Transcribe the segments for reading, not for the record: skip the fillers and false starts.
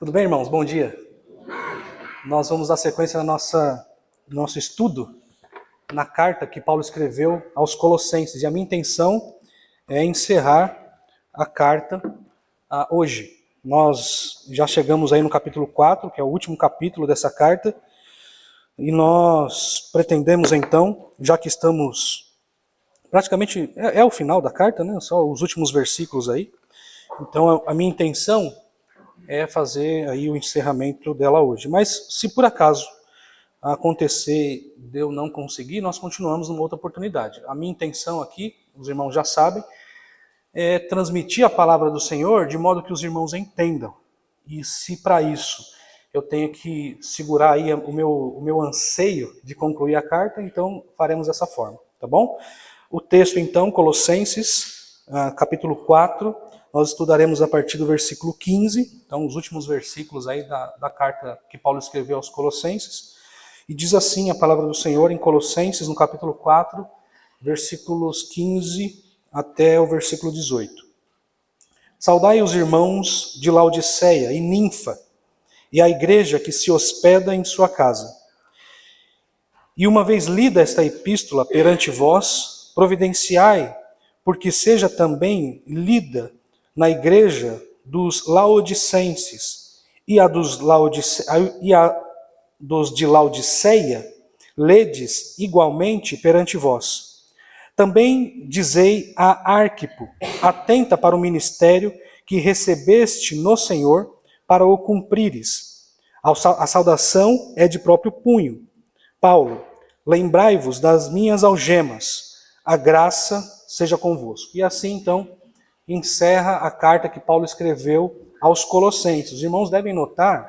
Tudo bem, irmãos? Bom dia. Nós vamos dar sequência no nosso estudo na carta que Paulo escreveu aos Colossenses. E a minha intenção é encerrar a carta hoje. Nós já chegamos aí no capítulo 4, que é o último capítulo dessa carta. E nós pretendemos então, já que estamos praticamente, é o final da carta, né? Só os últimos versículos aí. Então a minha intenção é fazer aí o encerramento dela hoje. Mas se por acaso acontecer de eu não conseguir, nós continuamos numa outra oportunidade. A minha intenção aqui, os irmãos já sabem, é transmitir a palavra do Senhor de modo que os irmãos entendam. E se para isso eu tenho que segurar aí o meu anseio de concluir a carta, então faremos dessa forma, tá bom? O texto então, Colossenses, capítulo 4, nós estudaremos a partir do versículo 15, então os últimos versículos aí da carta que Paulo escreveu aos Colossenses. E diz assim a palavra do Senhor em Colossenses, no capítulo 4, versículos 15 até o versículo 18. Saudai os irmãos de Laodiceia e Ninfa, e a igreja que se hospeda em sua casa. E uma vez lida esta epístola perante vós, providenciai, porque seja também lida na igreja dos laodicenses, e a dos de Laodiceia, ledes igualmente perante vós. Também dizei a Arquipo, atenta para o ministério que recebeste no Senhor, para o cumprires. A saudação é de próprio punho. Paulo, lembrai-vos das minhas algemas, a graça seja convosco. E assim, então, encerra a carta que Paulo escreveu aos Colossenses. Os irmãos devem notar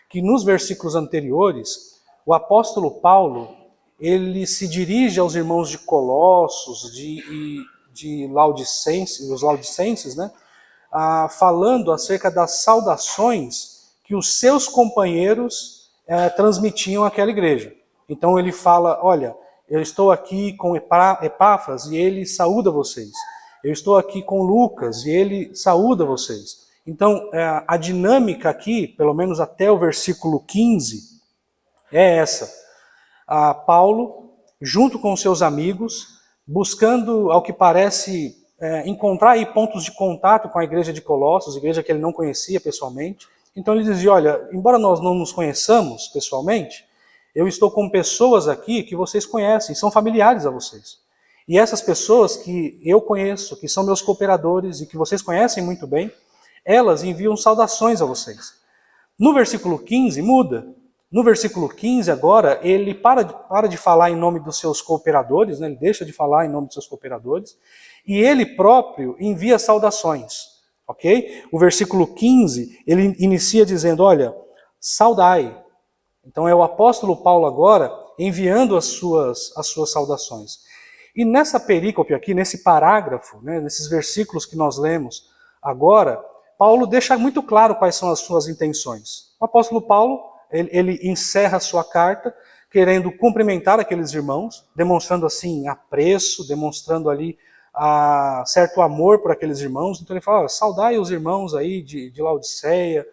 que nos versículos anteriores, o apóstolo Paulo, ele se dirige aos irmãos de Colossos, de Laodicenses, os Laodicenses, né? Falando acerca das saudações que os seus companheiros transmitiam àquela igreja. Então ele fala, olha, eu estou aqui com Epáfras e ele saúda vocês. Eu estou aqui com Lucas e ele saúda vocês. Então a dinâmica aqui, pelo menos até o versículo 15, é essa. Paulo, junto com seus amigos, buscando, ao que parece, encontrar aí pontos de contato com a igreja de Colossos, igreja que ele não conhecia pessoalmente. Então ele dizia, olha, embora nós não nos conheçamos pessoalmente, eu estou com pessoas aqui que vocês conhecem, são familiares a vocês. E essas pessoas que eu conheço, que são meus cooperadores e que vocês conhecem muito bem, elas enviam saudações a vocês. No versículo 15 muda. No versículo 15 agora, ele para de falar em nome dos seus cooperadores, né? Ele deixa de falar em nome dos seus cooperadores, e ele próprio envia saudações. Ok? O versículo 15, ele inicia dizendo, olha, saudai. Então é o apóstolo Paulo agora enviando as suas saudações. E nessa perícope aqui, nesse parágrafo, né, nesses versículos que nós lemos agora, Paulo deixa muito claro quais são as suas intenções. O apóstolo Paulo, ele encerra a sua carta querendo cumprimentar aqueles irmãos, demonstrando assim apreço, demonstrando ali certo amor por aqueles irmãos. Então ele fala, saudai os irmãos aí de Laodiceia,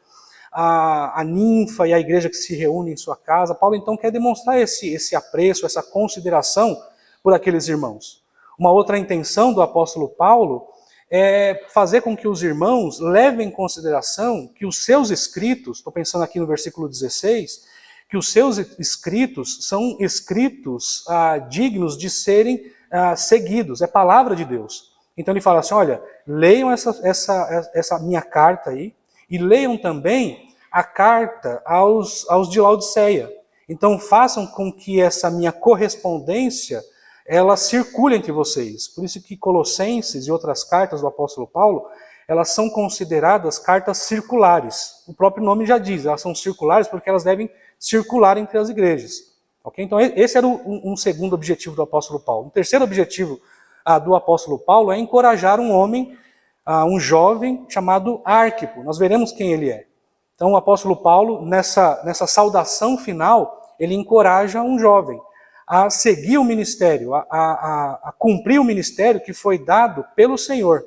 a Ninfa e a igreja que se reúne em sua casa. Paulo então quer demonstrar esse apreço, essa consideração por aqueles irmãos. Uma outra intenção do apóstolo Paulo é fazer com que os irmãos levem em consideração que os seus escritos, estou pensando aqui no versículo 16, que os seus escritos são escritos dignos de serem seguidos, é palavra de Deus. Então ele fala assim, olha, leiam essa minha carta aí, e leiam também a carta aos de Laodiceia. Então façam com que essa minha correspondência ela circule entre vocês. Por isso que Colossenses e outras cartas do apóstolo Paulo, elas são consideradas cartas circulares. O próprio nome já diz, elas são circulares porque elas devem circular entre as igrejas. Okay? Então esse era um segundo objetivo do apóstolo Paulo. O terceiro objetivo do apóstolo Paulo é encorajar um homem, um jovem chamado Arquipo. Nós veremos quem ele é. Então o apóstolo Paulo, nessa saudação final, ele encoraja um jovem a seguir o ministério, a cumprir o ministério que foi dado pelo Senhor.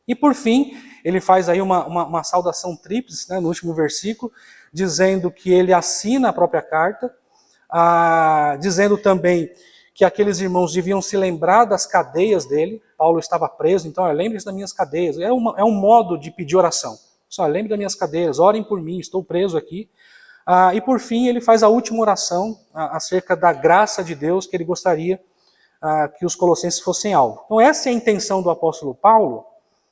E por fim, ele faz aí uma saudação tríplice, né, no último versículo, dizendo que ele assina a própria carta, dizendo também que aqueles irmãos deviam se lembrar das cadeias dele. Paulo estava preso, então lembre-se das minhas cadeias. É um modo de pedir oração. Só lembre das minhas cadeias, orem por mim, estou preso aqui. E por fim ele faz a última oração acerca da graça de Deus que ele gostaria que os colossenses fossem alvo. Então essa é a intenção do apóstolo Paulo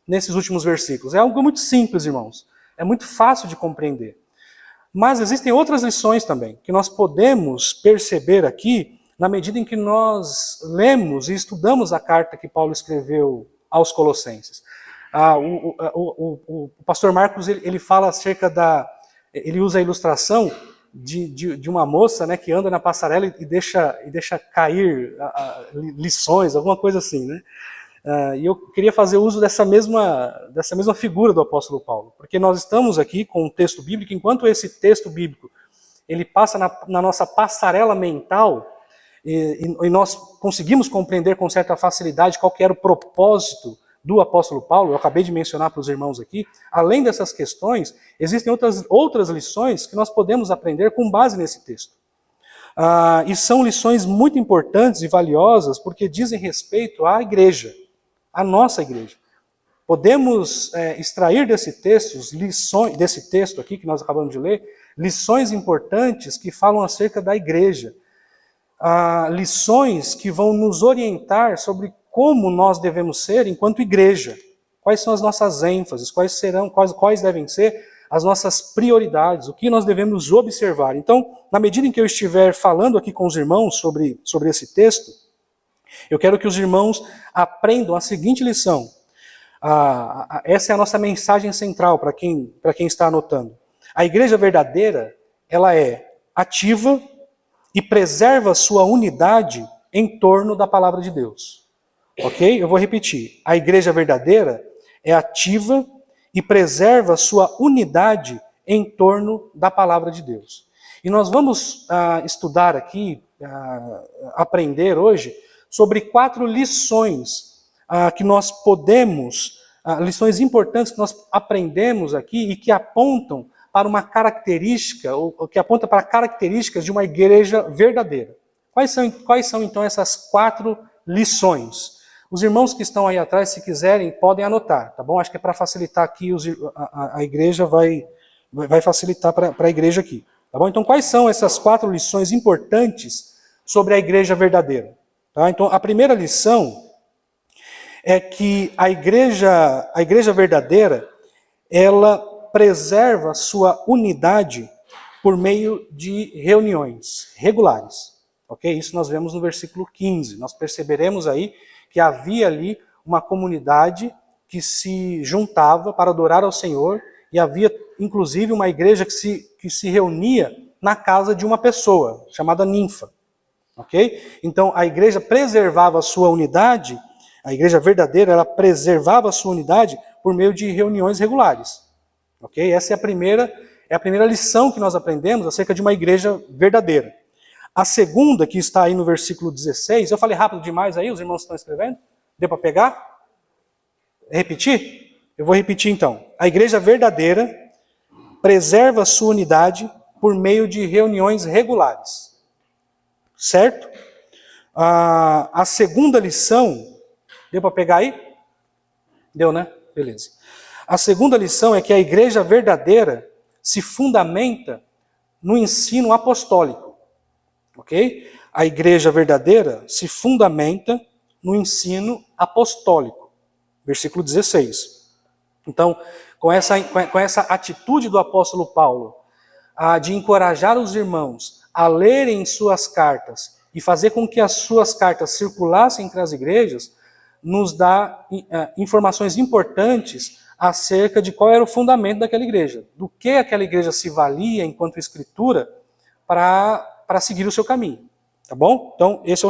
nesses últimos versículos. É algo muito simples, irmãos. É muito fácil de compreender. Mas existem outras lições também que nós podemos perceber aqui na medida em que nós lemos e estudamos a carta que Paulo escreveu aos colossenses. O pastor Marcos ele fala acerca ele usa a ilustração de uma moça, né, que anda na passarela e deixa cair lições, alguma coisa assim, né? E eu queria fazer uso dessa mesma figura do apóstolo Paulo, porque nós estamos aqui com um texto bíblico, enquanto esse texto bíblico ele passa na nossa passarela mental, e nós conseguimos compreender com certa facilidade qual que era o propósito do apóstolo Paulo. Eu acabei de mencionar para os irmãos aqui. Além dessas questões, existem outras lições que nós podemos aprender com base nesse texto. E são lições muito importantes e valiosas porque dizem respeito à igreja, à nossa igreja. Podemos extrair desse texto aqui que nós acabamos de ler, lições importantes que falam acerca da igreja. Lições que vão nos orientar sobre como nós devemos ser enquanto igreja. Quais são as nossas ênfases, quais devem ser as nossas prioridades, o que nós devemos observar. Então, na medida em que eu estiver falando aqui com os irmãos sobre esse texto, eu quero que os irmãos aprendam a seguinte lição. Essa é a nossa mensagem central para quem está anotando. A igreja verdadeira, ela é ativa e preserva sua unidade em torno da palavra de Deus. Ok? Eu vou repetir. A igreja verdadeira é ativa e preserva sua unidade em torno da palavra de Deus. E nós vamos estudar aqui, aprender hoje, sobre 4 lições que nós podemos, lições importantes que nós aprendemos aqui e que apontam para uma característica, ou que aponta para características de uma igreja verdadeira. Quais são então essas 4 lições? Os irmãos que estão aí atrás, se quiserem, podem anotar, tá bom? Acho que é para facilitar aqui, a igreja vai facilitar para a igreja aqui, tá bom? Então, quais são essas 4 lições importantes sobre a igreja verdadeira? Tá? Então, a primeira lição é que a igreja verdadeira, ela preserva sua unidade por meio de reuniões regulares. Ok? Isso nós vemos no versículo 15. Nós perceberemos aí que havia ali uma comunidade que se juntava para adorar ao Senhor, e havia inclusive uma igreja que se reunia na casa de uma pessoa, chamada ninfa. Ok? Então a igreja preservava a sua unidade, a igreja verdadeira, ela preservava a sua unidade por meio de reuniões regulares. Ok? Essa é a primeira lição que nós aprendemos acerca de uma igreja verdadeira. A segunda, que está aí no versículo 16, eu falei rápido demais aí, os irmãos estão escrevendo? Deu para pegar? Repetir? Eu vou repetir então. A igreja verdadeira preserva a sua unidade por meio de reuniões regulares. Certo? A segunda lição, deu para pegar aí? Deu, né? Beleza. A segunda lição é que a igreja verdadeira se fundamenta no ensino apostólico. Ok? A igreja verdadeira se fundamenta no ensino apostólico. Versículo 16. Então, com essa atitude do apóstolo Paulo, de encorajar os irmãos a lerem suas cartas e fazer com que as suas cartas circulassem entre as igrejas, nos dá informações importantes acerca de qual era o fundamento daquela igreja, do que aquela igreja se valia enquanto escritura para seguir o seu caminho. Tá bom? Então, esse é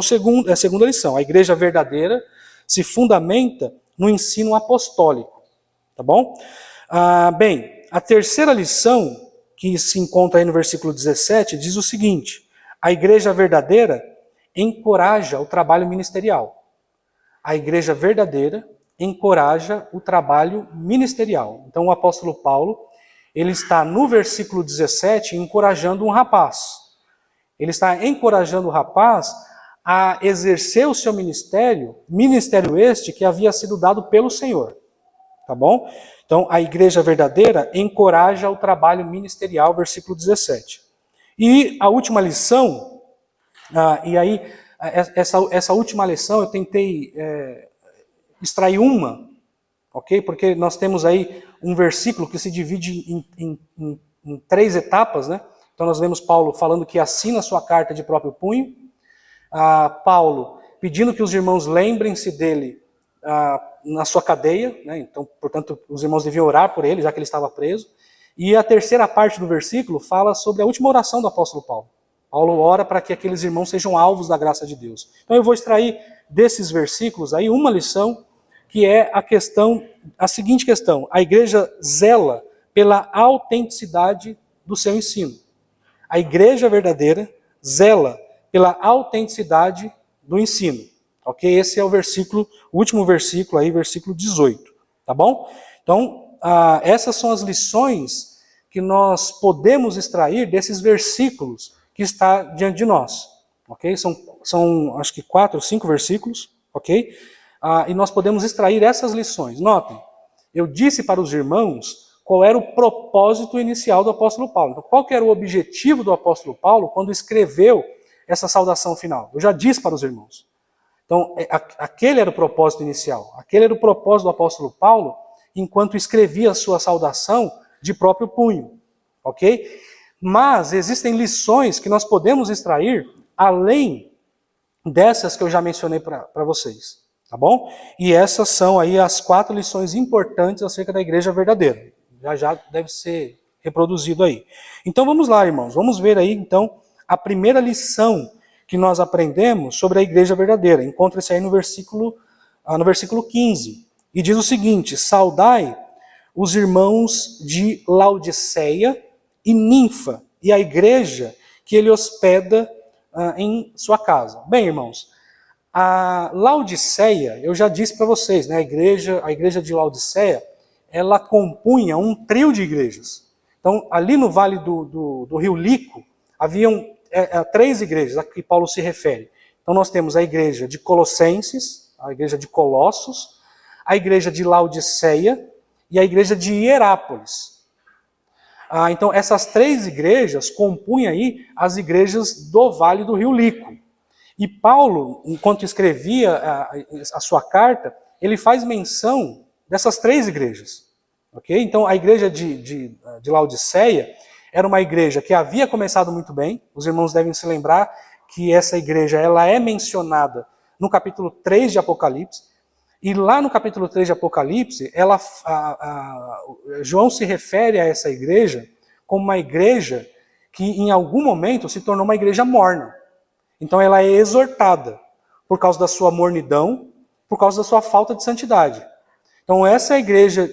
a segunda lição. A igreja verdadeira se fundamenta no ensino apostólico. Tá bom? Bem, a terceira lição, que se encontra aí no versículo 17, diz o seguinte: a igreja verdadeira encoraja o trabalho ministerial. A igreja verdadeira encoraja o trabalho ministerial. Então o apóstolo Paulo, ele está no versículo 17 encorajando um rapaz. Ele está encorajando o rapaz a exercer o seu ministério este que havia sido dado pelo Senhor. Tá bom? Então, a igreja verdadeira encoraja o trabalho ministerial, versículo 17. E a última lição, e aí, essa última lição eu tentei extrair uma, ok? Porque nós temos aí um versículo que se divide em 3 etapas, né? Então nós vemos Paulo falando que assina a sua carta de próprio punho, Paulo pedindo que os irmãos lembrem-se dele na sua cadeia, né? Então, portanto, os irmãos deviam orar por ele, já que ele estava preso. E a terceira parte do versículo fala sobre a última oração do apóstolo Paulo. Paulo ora para que aqueles irmãos sejam alvos da graça de Deus. Então eu vou extrair desses versículos aí uma lição, que é a seguinte questão: a igreja zela pela autenticidade do seu ensino. A igreja verdadeira zela pela autenticidade do ensino. Ok? Esse é o último versículo aí, versículo 18. Tá bom? Então, essas são as lições que nós podemos extrair desses versículos que está diante de nós. Ok? São acho que 4 ou 5 versículos. Ok? E nós podemos extrair essas lições. Notem, eu disse para os irmãos qual era o propósito inicial do apóstolo Paulo. Então, qual que era o objetivo do apóstolo Paulo quando escreveu essa saudação final? Eu já disse para os irmãos. Então, aquele era o propósito inicial. Aquele era o propósito do apóstolo Paulo enquanto escrevia a sua saudação de próprio punho. Ok? Mas existem lições que nós podemos extrair além dessas que eu já mencionei para vocês. Tá bom? E essas são aí as 4 lições importantes acerca da igreja verdadeira. Já deve ser reproduzido aí. Então vamos lá, irmãos. Vamos ver aí, então, a primeira lição que nós aprendemos sobre a igreja verdadeira. Encontra-se aí no versículo 15. E diz o seguinte: saudai os irmãos de Laodiceia e Ninfa, e a igreja que ele hospeda em sua casa. Bem, irmãos, a Laodiceia, eu já disse para vocês, né, a igreja de Laodiceia, ela compunha um trio de igrejas. Então, ali no vale do rio Lico, haviam 3 igrejas a que Paulo se refere. Então, nós temos a igreja de Colossenses, a igreja de Colossos, a igreja de Laodiceia e a igreja de Hierápolis. Então, essas 3 igrejas compunham aí as igrejas do vale do rio Lico. E Paulo, enquanto escrevia a sua carta, ele faz menção dessas 3 igrejas. Okay? Então, a igreja de Laodiceia era uma igreja que havia começado muito bem. Os irmãos devem se lembrar que essa igreja ela é mencionada no capítulo 3 de Apocalipse. E lá no capítulo 3 de Apocalipse, João se refere a essa igreja como uma igreja que em algum momento se tornou uma igreja morna. Então ela é exortada por causa da sua mornidão, por causa da sua falta de santidade. Então essa é a igreja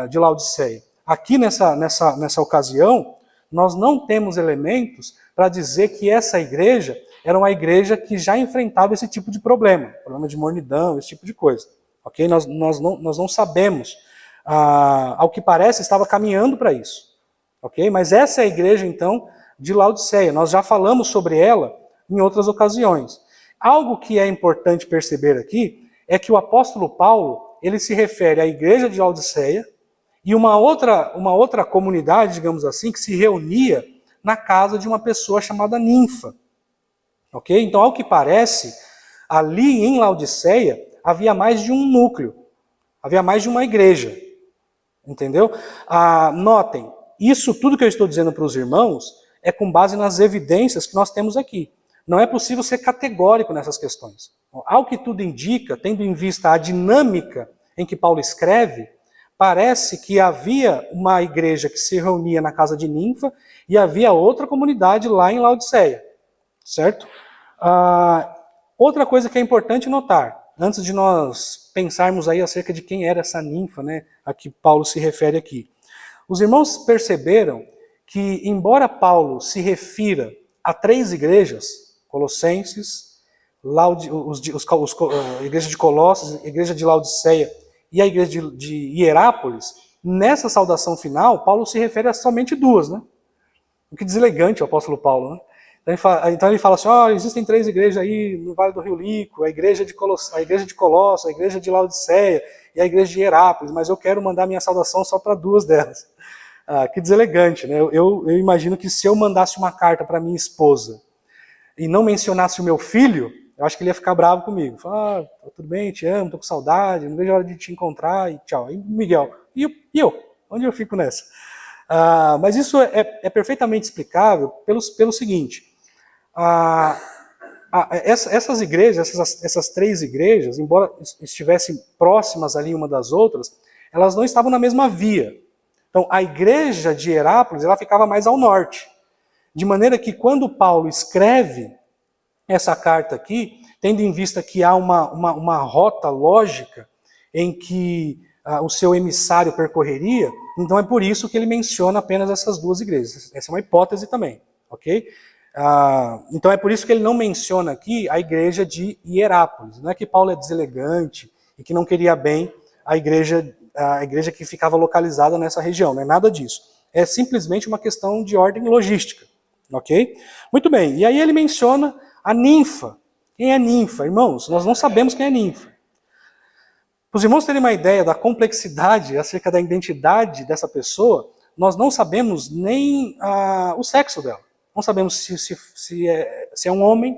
de Laodiceia. Aqui nessa ocasião, nós não temos elementos para dizer que essa igreja era uma igreja que já enfrentava esse tipo de problema de mornidão, esse tipo de coisa. Okay? Nós não sabemos. Ao que parece, estava caminhando para isso. Okay? Mas essa é a igreja, então, de Laodiceia. Nós já falamos sobre ela em outras ocasiões. Algo que é importante perceber aqui é que o apóstolo Paulo, ele se refere à igreja de Laodiceia e uma outra comunidade, digamos assim, que se reunia na casa de uma pessoa chamada Ninfa. Ok? Então, ao que parece, ali em Laodiceia havia mais de um núcleo, havia mais de uma igreja. Entendeu? Notem, isso tudo que eu estou dizendo para os irmãos é com base nas evidências que nós temos aqui. Não é possível ser categórico nessas questões. Ao que tudo indica, tendo em vista a dinâmica em que Paulo escreve, parece que havia uma igreja que se reunia na casa de Ninfa e havia outra comunidade lá em Laodiceia. Certo? Outra coisa que é importante notar, antes de nós pensarmos aí acerca de quem era essa Ninfa, né, a que Paulo se refere aqui. Os irmãos perceberam que, embora Paulo se refira a 3 igrejas, Colossenses, a igreja de Colossos, a igreja de Laodiceia e a igreja de Hierápolis, nessa saudação final, Paulo se refere a somente duas, né? Que deselegante o apóstolo Paulo, né? Então ele fala assim, existem 3 igrejas aí no Vale do Rio Lico, a igreja de Colosso, a igreja de Laodiceia e a igreja de Hierápolis, mas eu quero mandar minha saudação só para 2 delas. Que deselegante, né? Eu imagino que se eu mandasse uma carta para minha esposa e não mencionasse o meu filho, eu acho que ele ia ficar bravo comigo. Falar, tudo bem, te amo, tô com saudade, não vejo a hora de te encontrar e tchau. E Miguel, e eu? Onde eu fico nessa? Mas isso é perfeitamente explicável pelo seguinte. Essas igrejas, essas 3 igrejas, embora estivessem próximas ali uma das outras, elas não estavam na mesma via. Então, a igreja de Hierápolis, ela ficava mais ao norte. De maneira que quando Paulo escreve essa carta aqui, tendo em vista que há uma rota lógica em que o seu emissário percorreria, então é por isso que ele menciona apenas essas 2 igrejas. Essa é uma hipótese também, ok? Então é por isso que ele não menciona aqui a igreja de Hierápolis. Não é que Paulo é deselegante e que não queria bem a igreja que ficava localizada nessa região, não é nada disso. É simplesmente uma questão de ordem logística, ok? Muito bem, e aí ele menciona a ninfa. Quem é ninfa? Irmãos, nós não sabemos quem é ninfa. Para os irmãos terem uma ideia da complexidade acerca da identidade dessa pessoa, nós não sabemos nem o sexo dela. Não sabemos se é um homem,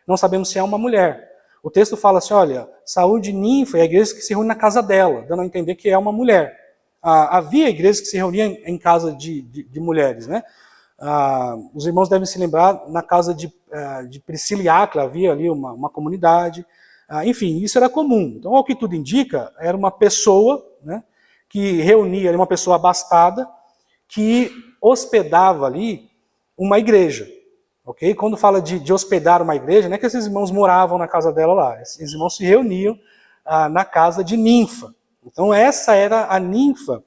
não sabemos se é uma mulher. O texto fala assim, olha, Saúde Ninfa é a igreja que se reúne na casa dela, dando a entender que é uma mulher. Havia igrejas que se reuniam em casa de mulheres, né? Os irmãos devem se lembrar, na casa de Priscila e Áquila havia ali uma comunidade. Enfim, isso era comum. Então, ao que tudo indica, era uma pessoa, né, que reunia, uma pessoa abastada, que hospedava ali uma igreja. Okay? Quando fala de hospedar uma igreja, não é que esses irmãos moravam na casa dela lá. Esses irmãos se reuniam na casa de Ninfa. Então essa era a ninfa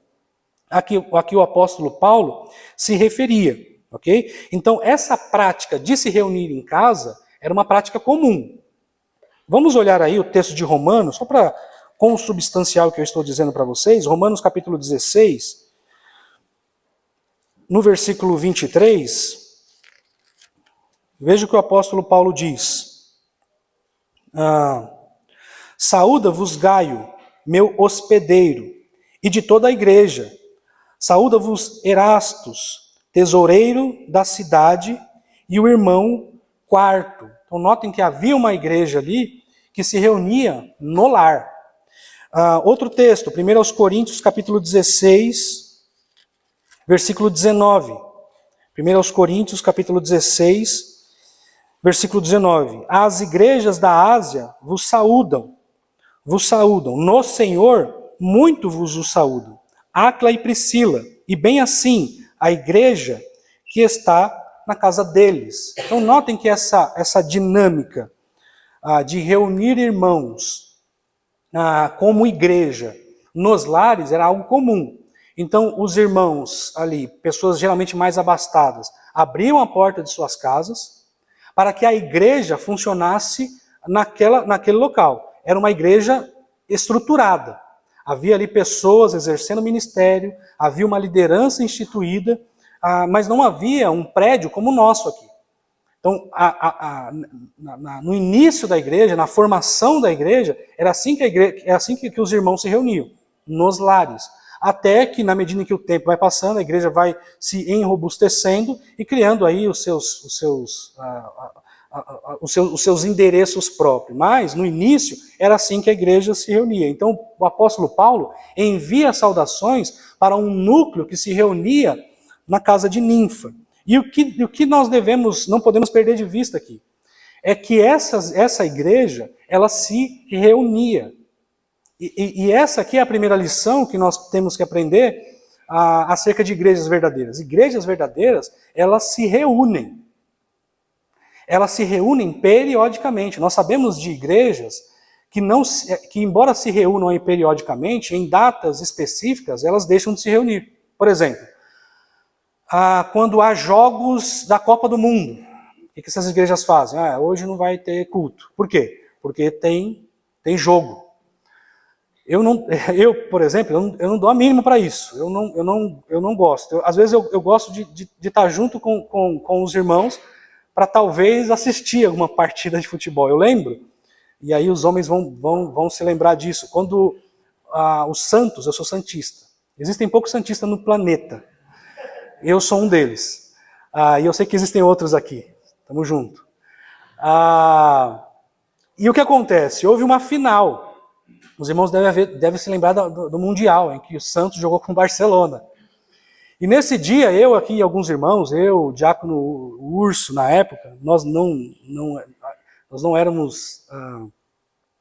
a que o apóstolo Paulo se referia. Okay? Então essa prática de se reunir em casa era uma prática comum. Vamos olhar aí o texto de Romanos, só para consubstanciar o que eu estou dizendo para vocês. Romanos capítulo 16, no versículo 23... Veja o que o apóstolo Paulo diz. Saúda-vos Gaio, meu hospedeiro, e de toda a igreja. Saúda-vos Erastus, tesoureiro da cidade, e o irmão Quarto. Então notem que havia uma igreja ali que se reunia no lar. Outro texto, 1 Coríntios capítulo 16, versículo 19. 1 Coríntios capítulo 16, versículo 19. As igrejas da Ásia vos saúdam. No Senhor, muito vos o saúdam. Áquila e Priscila, e bem assim, a igreja que está na casa deles. Então notem que essa dinâmica de reunir irmãos como igreja nos lares era algo comum. Então os irmãos ali, pessoas geralmente mais abastadas, abriam a porta de suas casas, para que a igreja funcionasse naquele local. Era uma igreja estruturada. Havia ali pessoas exercendo ministério, havia uma liderança instituída, mas não havia um prédio como o nosso aqui. Então, no início da igreja, na formação da igreja, era assim que os irmãos se reuniam, nos lares. Até que, na medida em que o tempo vai passando, a igreja vai se enrobustecendo e criando aí os seus endereços próprios. Mas, no início, era assim que a igreja se reunia. Então, o apóstolo Paulo envia saudações para um núcleo que se reunia na casa de Ninfa. E o que nós não podemos perder de vista aqui, é que essa igreja, ela se reunia. E essa aqui é a primeira lição que nós temos que aprender acerca de igrejas verdadeiras. Igrejas verdadeiras, elas se reúnem. Elas se reúnem periodicamente. Nós sabemos de igrejas que embora se reúnam periodicamente, em datas específicas, elas deixam de se reunir. Por exemplo, quando há jogos da Copa do Mundo, o que essas igrejas fazem? Hoje não vai ter culto. Por quê? Porque tem jogo. Por exemplo, eu não dou a mínima para isso. Eu não gosto. Às vezes eu gosto de estar junto com os irmãos para talvez assistir alguma partida de futebol. Eu lembro, e aí os homens vão se lembrar disso. Quando os santos, eu sou santista. Existem poucos santistas no planeta. Eu sou um deles. E eu sei que existem outros aqui. Tamo junto. E o que acontece? Houve uma final. Os irmãos devem se lembrar do Mundial, em que o Santos jogou com o Barcelona. E nesse dia, eu aqui e alguns irmãos, eu, o diácono Urso, na época, nós não éramos...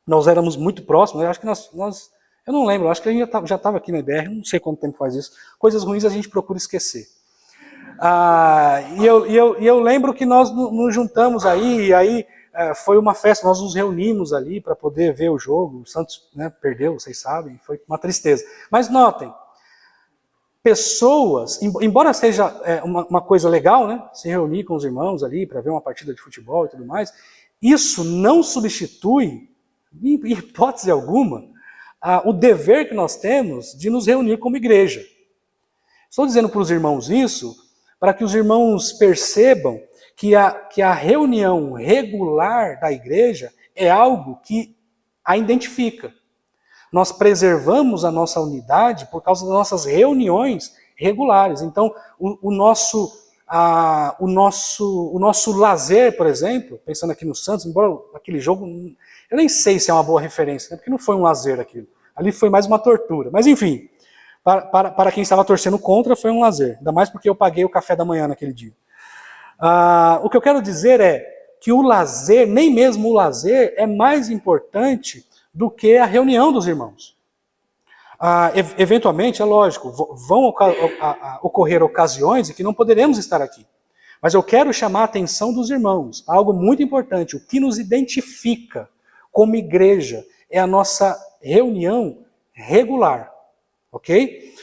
nós éramos muito próximos. Eu acho que eu não lembro, acho que a gente já estava aqui na IBR, não sei quanto tempo faz isso. Coisas ruins a gente procura esquecer. E eu lembro que nós nos juntamos aí, e aí foi uma festa, nós nos reunimos ali para poder ver o jogo. O Santos, né, perdeu, vocês sabem, foi uma tristeza. Mas notem, pessoas, embora seja uma coisa legal, né, se reunir com os irmãos ali para ver uma partida de futebol e tudo mais, isso não substitui, em hipótese alguma, o dever que nós temos de nos reunir como igreja. Estou dizendo para os irmãos isso, para que os irmãos percebam que a reunião regular da igreja é algo que a identifica. Nós preservamos a nossa unidade por causa das nossas reuniões regulares. Então, o nosso lazer, por exemplo, pensando aqui no Santos, embora aquele jogo, eu nem sei se é uma boa referência, né, porque não foi um lazer aquilo. Ali foi mais uma tortura. Mas enfim, para quem estava torcendo contra, foi um lazer. Ainda mais porque eu paguei o café da manhã naquele dia. O que eu quero dizer é que o lazer, nem mesmo o lazer, é mais importante do que a reunião dos irmãos. Eventualmente, é lógico, vão ocorrer ocasiões em que não poderemos estar aqui. Mas eu quero chamar a atenção dos irmãos para algo muito importante. O que nos identifica como igreja é a nossa reunião regular. Ok?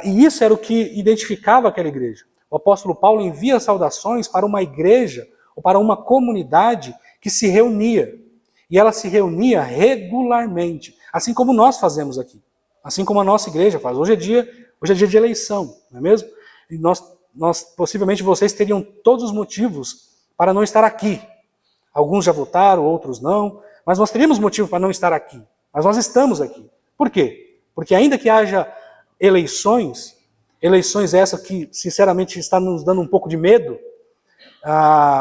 E isso era o que identificava aquela igreja. O apóstolo Paulo envia saudações para uma igreja, ou para uma comunidade que se reunia. E ela se reunia regularmente, assim como nós fazemos aqui. Assim como a nossa igreja faz. Hoje é dia de eleição, não é mesmo? E nós possivelmente vocês teriam todos os motivos para não estar aqui. Alguns já votaram, outros não. Mas nós teríamos motivo para não estar aqui. Mas nós estamos aqui. Por quê? Porque ainda que haja eleições essas que sinceramente está nos dando um pouco de medo,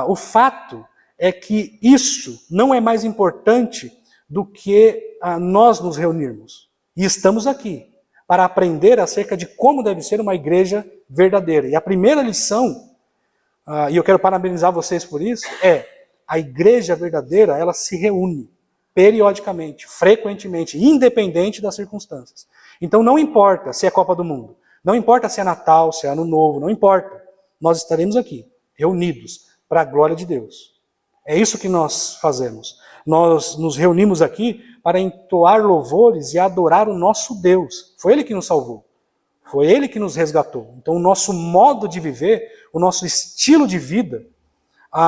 o fato é que isso não é mais importante do que nós nos reunirmos. E estamos aqui para aprender acerca de como deve ser uma igreja verdadeira. E a primeira lição, e eu quero parabenizar vocês por isso, a igreja verdadeira, ela se reúne periodicamente, frequentemente, independente das circunstâncias. Então não importa se é Copa do Mundo, não importa se é Natal, se é Ano Novo, não importa. Nós estaremos aqui, reunidos, para a glória de Deus. É isso que nós fazemos. Nós nos reunimos aqui para entoar louvores e adorar o nosso Deus. Foi Ele que nos salvou. Foi Ele que nos resgatou. Então o nosso modo de viver, o nosso estilo de vida,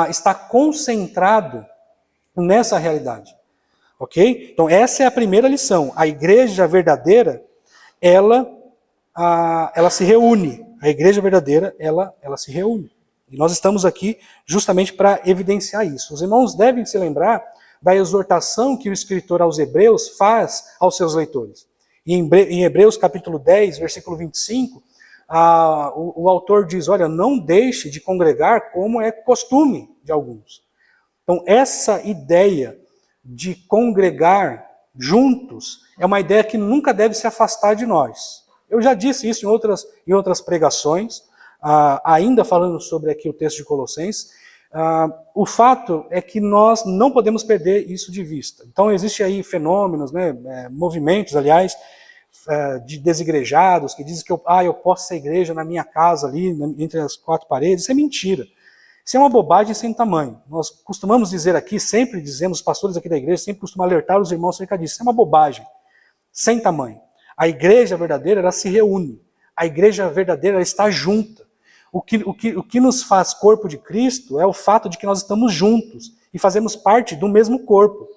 está concentrado nessa realidade. Ok? Então essa é a primeira lição. A igreja verdadeira, ela se reúne. A igreja verdadeira, ela se reúne. E nós estamos aqui justamente para evidenciar isso. Os irmãos devem se lembrar da exortação que o escritor aos Hebreus faz aos seus leitores. E em Hebreus capítulo 10, versículo 25, o autor diz, olha, não deixe de congregar como é costume de alguns. Então essa ideia de congregar juntos é uma ideia que nunca deve se afastar de nós. Eu já disse isso em outras pregações, ainda falando sobre aqui o texto de Colossenses. O fato é que nós não podemos perder isso de vista. Então existem aí fenômenos, né, movimentos, aliás, de desigrejados, que dizem que eu posso ser igreja na minha casa ali, entre as quatro paredes. Isso é mentira. Isso é uma bobagem sem tamanho. Nós costumamos dizer aqui, sempre dizemos, os pastores aqui da igreja sempre costumam alertar os irmãos acerca disso. Isso é uma bobagem sem tamanho. A igreja verdadeira, ela se reúne. A igreja verdadeira, ela está junta. O que nos faz corpo de Cristo é o fato de que nós estamos juntos e fazemos parte do mesmo corpo.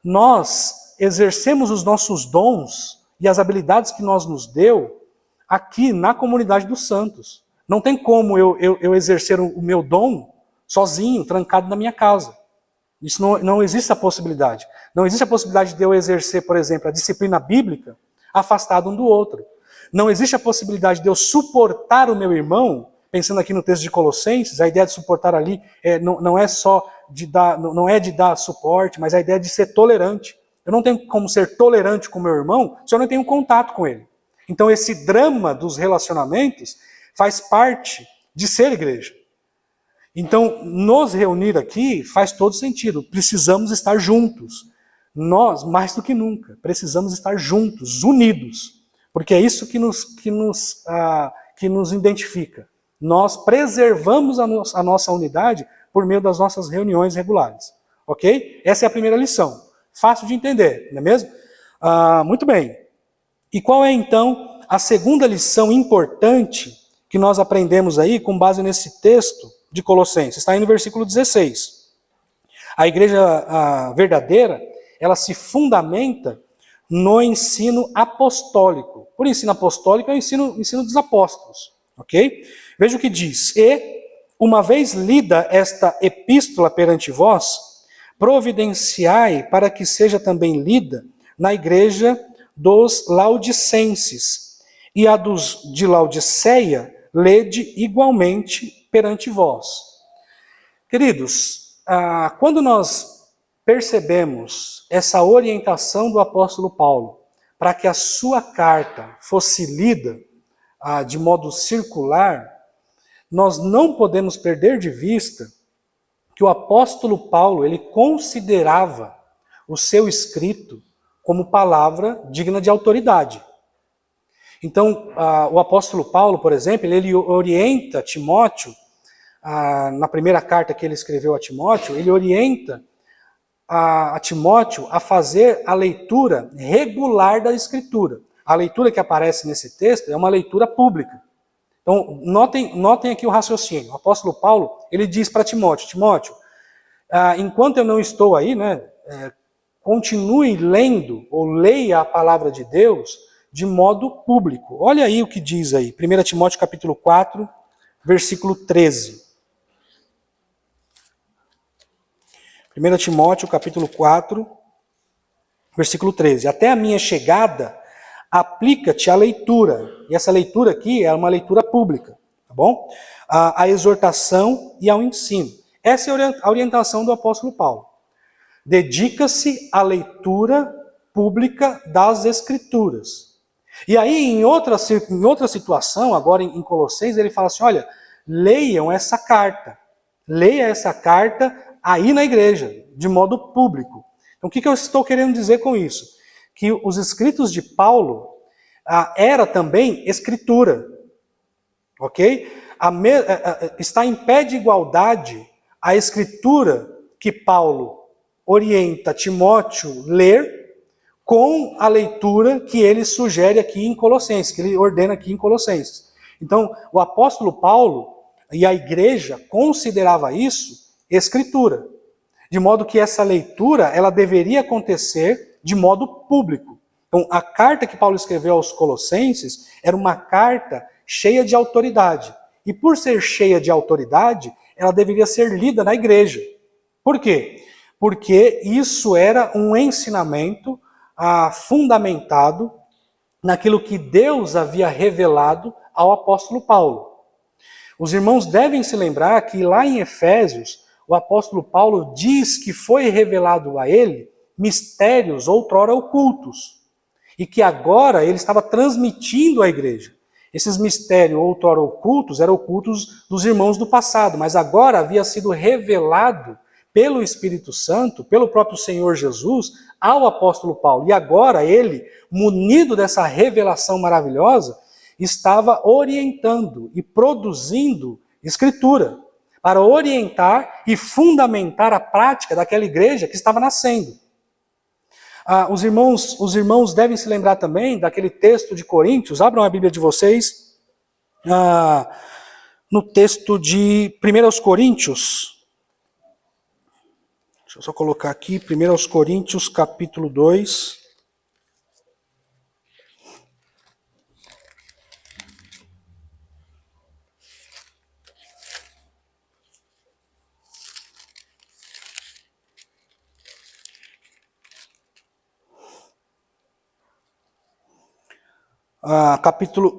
Nós exercemos os nossos dons e as habilidades que nós nos deu aqui na comunidade dos santos. Não tem como eu exercer o meu dom sozinho, trancado na minha casa. Isso não existe a possibilidade. Não existe a possibilidade de eu exercer, por exemplo, a disciplina bíblica afastado um do outro. Não existe a possibilidade de eu suportar o meu irmão, pensando aqui no texto de Colossenses, a ideia de suportar ali não é só de dar, não é de dar suporte, mas a ideia de ser tolerante. Eu não tenho como ser tolerante com o meu irmão se eu não tenho contato com ele. Então esse drama dos relacionamentos faz parte de ser igreja. Então, nos reunir aqui faz todo sentido. Precisamos estar juntos. Nós, mais do que nunca, precisamos estar juntos, unidos. Porque é isso que nos identifica. Nós preservamos a nossa unidade por meio das nossas reuniões regulares. Ok? Essa é a primeira lição. Fácil de entender, não é mesmo? Muito bem. E qual é, então, a segunda lição importante que nós aprendemos aí com base nesse texto de Colossenses? Está aí no versículo 16. A igreja verdadeira, ela se fundamenta no ensino apostólico. Por ensino apostólico é o ensino dos apóstolos. Ok? Veja o que diz. E, uma vez lida esta epístola perante vós, providenciai para que seja também lida na igreja dos Laodicenses, e a dos de Laodiceia lede igualmente perante vós. Queridos, quando nós percebemos essa orientação do apóstolo Paulo para que a sua carta fosse lida de modo circular, nós não podemos perder de vista que o apóstolo Paulo, ele considerava o seu escrito como palavra digna de autoridade. Então, o apóstolo Paulo, por exemplo, ele orienta Timóteo, na primeira carta que ele escreveu a Timóteo, ele orienta a Timóteo a fazer a leitura regular da Escritura. A leitura que aparece nesse texto é uma leitura pública. Então, notem aqui o raciocínio. O apóstolo Paulo, ele diz para Timóteo, enquanto eu não estou aí, continue lendo ou leia a palavra de Deus de modo público. Olha aí o que diz aí, 1 Timóteo capítulo 4, versículo 13. 1 Timóteo capítulo 4, versículo 13. Até a minha chegada, aplica-te a leitura. E essa leitura aqui é uma leitura pública, tá bom? A exortação e ao ensino. Essa é a orientação do apóstolo Paulo. Dedica-se à leitura pública das Escrituras. E aí, em outra situação, agora em Colossenses, ele fala assim, olha, leiam essa carta. Leia essa carta aí na igreja, de modo público. Então, o que eu estou querendo dizer com isso? Que os escritos de Paulo era também escritura. Ok? Está em pé de igualdade a escritura que Paulo orienta Timóteo ler com a leitura que ele sugere aqui em Colossenses, que ele ordena aqui em Colossenses. Então, o apóstolo Paulo e a igreja considerava isso escritura, de modo que essa leitura ela deveria acontecer de modo público. Então, a carta que Paulo escreveu aos Colossenses era uma carta cheia de autoridade. E por ser cheia de autoridade, ela deveria ser lida na igreja. Por quê? Porque isso era um ensinamento fundamentado naquilo que Deus havia revelado ao apóstolo Paulo. Os irmãos devem se lembrar que lá em Efésios, o apóstolo Paulo diz que foi revelado a ele mistérios outrora ocultos, e que agora ele estava transmitindo à igreja. Esses mistérios outrora ocultos eram ocultos dos irmãos do passado, mas agora havia sido revelado pelo Espírito Santo, pelo próprio Senhor Jesus, ao apóstolo Paulo. E agora ele, munido dessa revelação maravilhosa, estava orientando e produzindo escritura para orientar e fundamentar a prática daquela igreja que estava nascendo. Os irmãos devem se lembrar também daquele texto de Coríntios. Abram a Bíblia de vocês no texto de 1 Coríntios, Deixa eu só colocar aqui, 1 aos Coríntios, capítulo 2.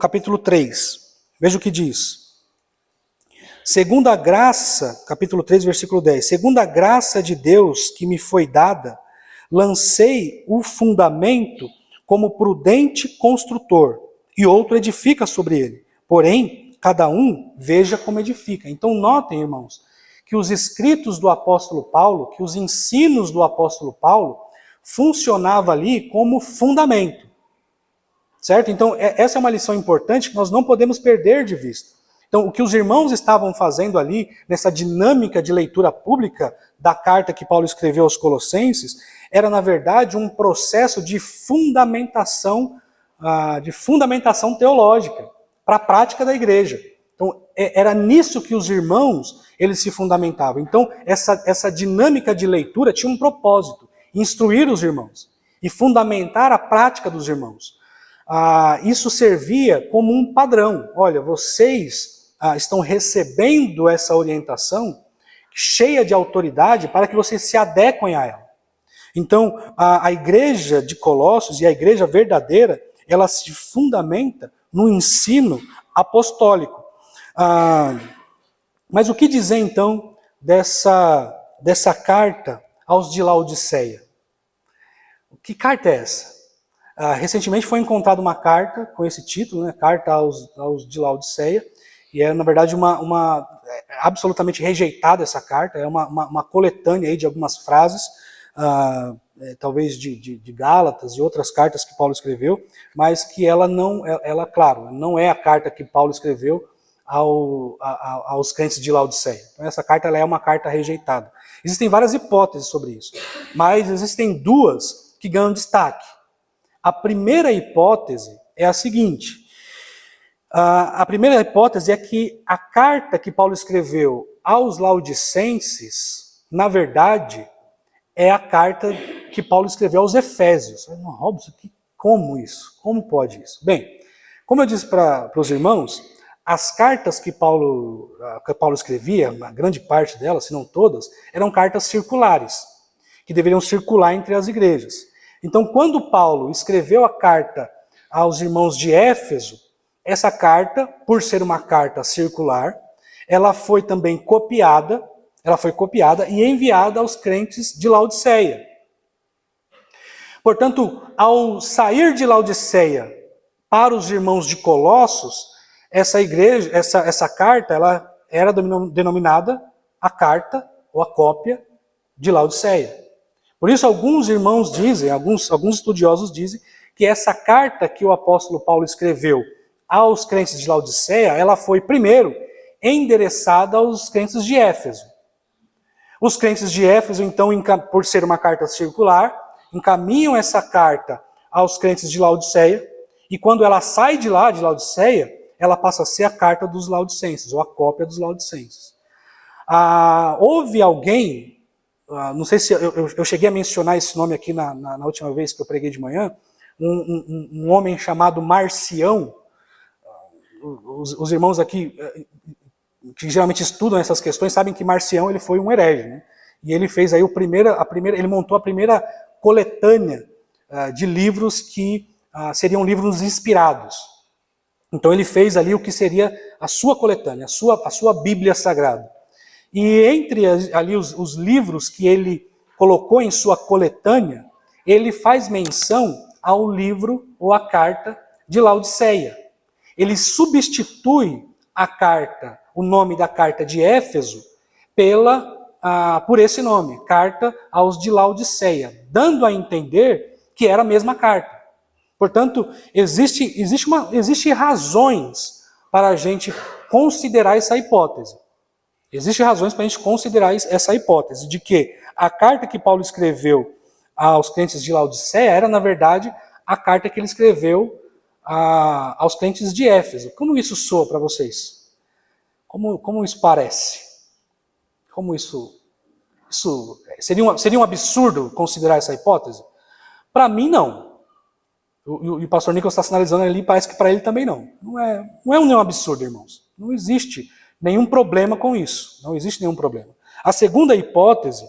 Capítulo 3. Veja o que diz. Segundo a graça, capítulo 3, versículo 10. Segundo a graça de Deus que me foi dada, lancei o fundamento como prudente construtor, e outro edifica sobre ele. Porém, cada um veja como edifica. Então notem, irmãos, que os escritos do apóstolo Paulo, que os ensinos do apóstolo Paulo, funcionavam ali como fundamento. Certo? Então, essa é uma lição importante que nós não podemos perder de vista. Então, o que os irmãos estavam fazendo ali, nessa dinâmica de leitura pública da carta que Paulo escreveu aos Colossenses, era, na verdade, um processo de fundamentação teológica para a prática da igreja. Então, era nisso que os irmãos eles se fundamentavam. Então, essa dinâmica de leitura tinha um propósito, instruir os irmãos e fundamentar a prática dos irmãos. Isso servia como um padrão. Olha, vocês estão recebendo essa orientação cheia de autoridade para que vocês se adequem a ela. Então, a igreja de Colossos e a igreja verdadeira, ela se fundamenta no ensino apostólico. Mas o que dizer, então, dessa carta aos de Laodiceia? Que carta é essa? Recentemente foi encontrada uma carta com esse título, né, Carta aos de Laodiceia, e é, na verdade, absolutamente rejeitada essa carta, é uma coletânea aí de algumas frases, talvez de Gálatas e outras cartas que Paulo escreveu, mas que claro, não é a carta que Paulo escreveu aos crentes de Laodiceia. Então essa carta ela é uma carta rejeitada. Existem várias hipóteses sobre isso, mas existem duas que ganham destaque. A primeira hipótese é a seguinte: a primeira hipótese é que a carta que Paulo escreveu aos laodicenses, na verdade, é a carta que Paulo escreveu aos Efésios. Robson, como isso? Como pode isso? Bem, como eu disse para os irmãos, as cartas que Paulo escrevia, a grande parte delas, se não todas, eram cartas circulares, que deveriam circular entre as igrejas. Então, quando Paulo escreveu a carta aos irmãos de Éfeso, essa carta, por ser uma carta circular, ela foi também copiada e enviada aos crentes de Laodiceia. Portanto, ao sair de Laodiceia para os irmãos de Colossos, essa carta, ela era denominada a carta ou a cópia de Laodiceia. Por isso, alguns irmãos dizem, alguns estudiosos dizem, que essa carta que o apóstolo Paulo escreveu aos crentes de Laodiceia, ela foi primeiro endereçada aos crentes de Éfeso. Os crentes de Éfeso, então, por ser uma carta circular, encaminham essa carta aos crentes de Laodiceia, e quando ela sai de lá, de Laodiceia, ela passa a ser a carta dos laodicenses, ou a cópia dos laodicenses. Houve alguém, não sei se eu cheguei a mencionar esse nome aqui na última vez que eu preguei de manhã, um homem chamado Marcião. Os irmãos aqui, que geralmente estudam essas questões, sabem que Marcião ele foi um herege, né? E ele fez aí ele montou a primeira coletânea de livros que seriam livros inspirados. Então ele fez ali o que seria a sua coletânea, a sua Bíblia Sagrada. E entre ali os livros que ele colocou em sua coletânea, ele faz menção ao livro ou à carta de Laodiceia. Ele substitui a carta, o nome da carta de Éfeso, por esse nome, Carta aos de Laodiceia, dando a entender que era a mesma carta. Portanto, existe razões para a gente considerar essa hipótese. Existem razões para a gente considerar essa hipótese de que a carta que Paulo escreveu aos crentes de Laodiceia era, na verdade, a carta que ele escreveu aos crentes de Éfeso. Como isso soa para vocês? Como isso parece? Como isso Isso seria um absurdo considerar essa hipótese? Para mim, não. E o pastor Nicolas está sinalizando ali, parece que para ele também não. Não é nenhum absurdo, irmãos. Não existe nenhum problema com isso. Não existe nenhum problema. A segunda hipótese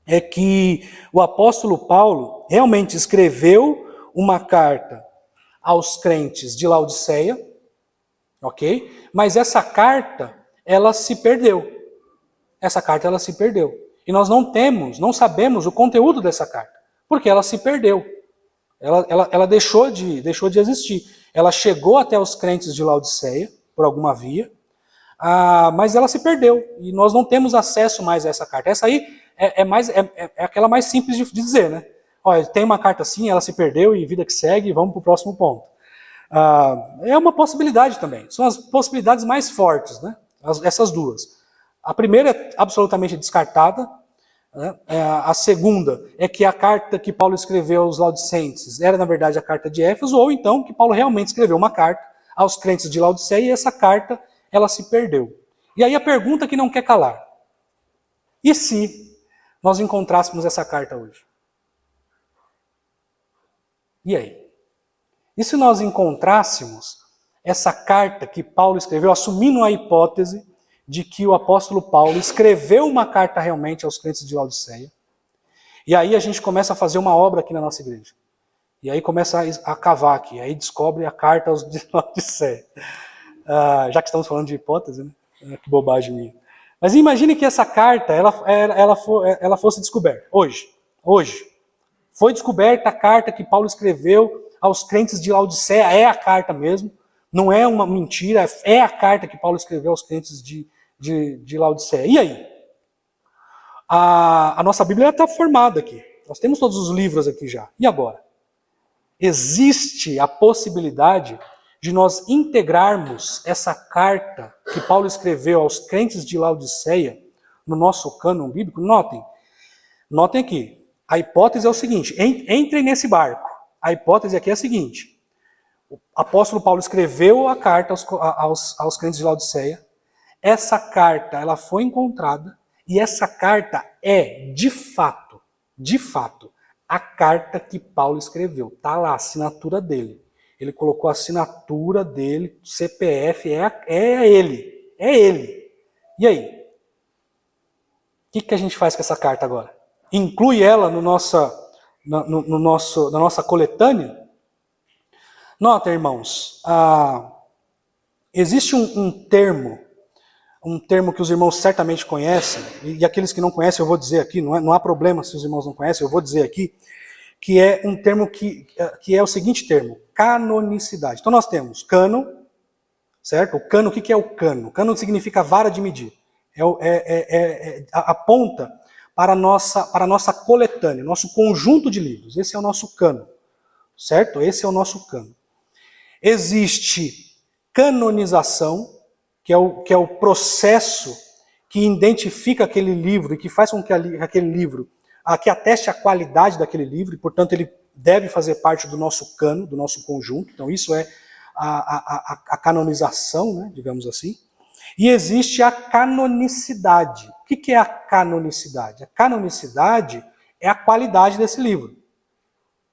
é que o apóstolo Paulo realmente escreveu uma carta aos crentes de Laodiceia, ok? Mas essa carta, ela se perdeu. Essa carta, ela se perdeu. E nós não sabemos o conteúdo dessa carta, porque ela se perdeu. Ela deixou de existir. Ela chegou até os crentes de Laodiceia, por alguma via, mas ela se perdeu. E nós não temos acesso mais a essa carta. Essa aí é aquela mais simples de dizer, né? Olha, tem uma carta assim, ela se perdeu e vida que segue, vamos para o próximo ponto. É uma possibilidade também. São as possibilidades mais fortes, né? Essas duas. A primeira é absolutamente descartada. A segunda é que a carta que Paulo escreveu aos Laodicenses era, na verdade, a carta de Éfeso, ou então que Paulo realmente escreveu uma carta aos crentes de Laodiceia e essa carta, ela se perdeu. E aí a pergunta que não quer calar. E se nós encontrássemos essa carta hoje? E aí? E se nós encontrássemos essa carta que Paulo escreveu, assumindo a hipótese de que o apóstolo Paulo escreveu uma carta realmente aos crentes de Laodiceia, e aí a gente começa a fazer uma obra aqui na nossa igreja. E aí começa a cavar aqui, aí descobre a carta aos de Laodiceia. Já que estamos falando de hipótese, né? Que bobagem minha. Mas imagine que essa carta, ela fosse descoberta, hoje. Foi descoberta a carta que Paulo escreveu aos crentes de Laodiceia, é a carta mesmo, não é uma mentira, é a carta que Paulo escreveu aos crentes de Laodiceia. E aí? A nossa Bíblia está formada aqui, nós temos todos os livros aqui já. E agora? Existe a possibilidade de nós integrarmos essa carta que Paulo escreveu aos crentes de Laodiceia no nosso cânon bíblico? Notem aqui, a hipótese é o seguinte, entrem nesse barco. A hipótese aqui é a seguinte, o apóstolo Paulo escreveu a carta aos crentes de Laodiceia, essa carta ela foi encontrada e essa carta é, de fato, a carta que Paulo escreveu. Está lá a assinatura dele. Ele colocou a assinatura dele, CPF, é ele. E aí? O que a gente faz com essa carta agora? Inclui ela na nossa coletânea? Nota, irmãos, existe um termo que os irmãos certamente conhecem, e aqueles que não conhecem eu vou dizer aqui, não há problema se os irmãos não conhecem, eu vou dizer aqui, que é um termo que é o seguinte termo, canonicidade. Então nós temos cânon, certo? O cânon, o que é o cânon? Cânon significa vara de medir. Aponta para a nossa coletânea, nosso conjunto de livros. Esse é o nosso cânon, certo? Esse é o nosso cânon. Existe canonização, que é o processo que identifica aquele livro e que faz com que aquele livro, que ateste a qualidade daquele livro, e portanto ele deve fazer parte do nosso cânon, do nosso conjunto. Então isso é a canonização, né, digamos assim. E existe a canonicidade. O que é a canonicidade? A canonicidade é a qualidade desse livro,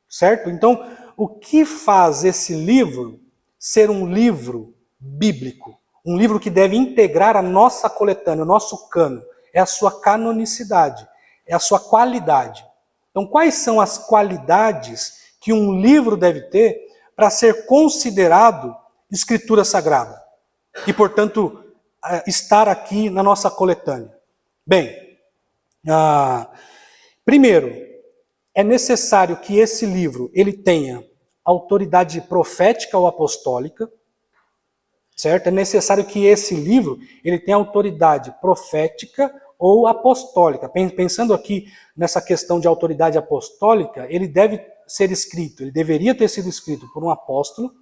certo? Então, o que faz esse livro ser um livro bíblico? Um livro que deve integrar a nossa coletânea, o nosso cânon, é a sua canonicidade, é a sua qualidade. Então, quais são as qualidades que um livro deve ter para ser considerado escritura sagrada? E, portanto, estar aqui na nossa coletânea. Bem, primeiro, é necessário que esse livro ele tenha autoridade profética ou apostólica, certo? É necessário que esse livro ele tenha autoridade profética ou apostólica. Pensando aqui nessa questão de autoridade apostólica, ele deveria ter sido escrito por um apóstolo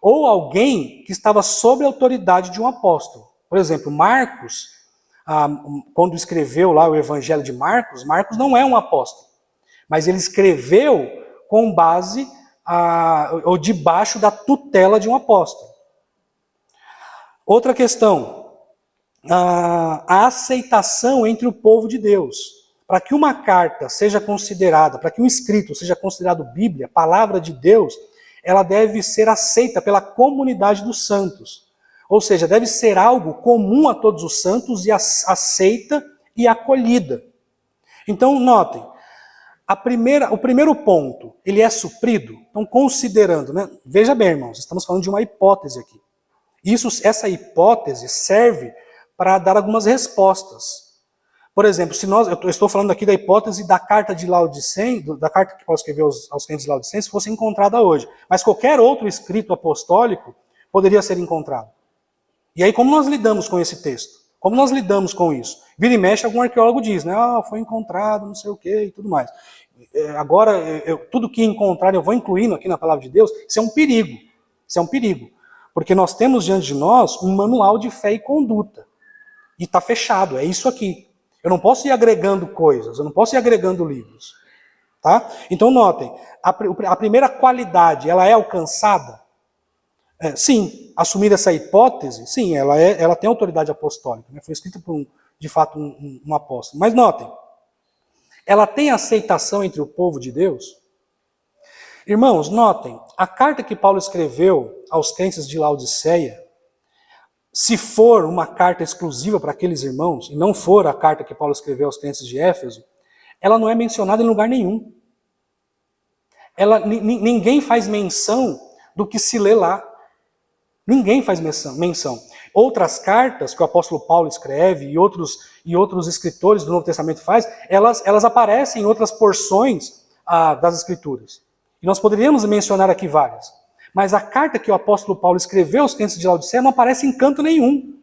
ou alguém que estava sob a autoridade de um apóstolo. Por exemplo, Marcos, quando escreveu lá o Evangelho de Marcos não é um apóstolo, mas ele escreveu com base ou debaixo da tutela de um apóstolo. Outra questão, a aceitação entre o povo de Deus. Para que uma carta seja considerada, para que um escrito seja considerado Bíblia, palavra de Deus, ela deve ser aceita pela comunidade dos santos. Ou seja, deve ser algo comum a todos os santos e aceita e acolhida. Então, notem, o primeiro ponto, ele é suprido? Então, considerando, né? Veja bem, irmãos, estamos falando de uma hipótese aqui. Essa hipótese serve para dar algumas respostas. Por exemplo, eu estou falando aqui da hipótese da carta de Laodicense, da carta que Paulo escreveu aos crentes de Laodicense, fosse encontrada hoje. Mas qualquer outro escrito apostólico poderia ser encontrado. E aí, como nós lidamos com esse texto? Como nós lidamos com isso? Vira e mexe, algum arqueólogo diz, né? Foi encontrado, não sei o quê e tudo mais. Agora, tudo que encontrar eu vou incluindo aqui na palavra de Deus, isso é um perigo. Isso é um perigo. Porque nós temos diante de nós um manual de fé e conduta. E está fechado, é isso aqui. Eu não posso ir agregando coisas, eu não posso ir agregando livros. Tá? Então notem, a primeira qualidade, ela é alcançada? Sim, assumir essa hipótese, sim, ela tem autoridade apostólica, né? Foi escrita por, de fato, um apóstolo. Mas notem, ela tem aceitação entre o povo de Deus? Irmãos, notem, a carta que Paulo escreveu aos crentes de Laodiceia, se for uma carta exclusiva para aqueles irmãos, e não for a carta que Paulo escreveu aos crentes de Éfeso, ela não é mencionada em lugar nenhum. Ninguém faz menção do que se lê lá. Ninguém faz menção. Outras cartas que o apóstolo Paulo escreve e outros escritores do Novo Testamento fazem, elas aparecem em outras porções das Escrituras. E nós poderíamos mencionar aqui várias. Mas a carta que o apóstolo Paulo escreveu aos crentes de Laodiceia não aparece em canto nenhum.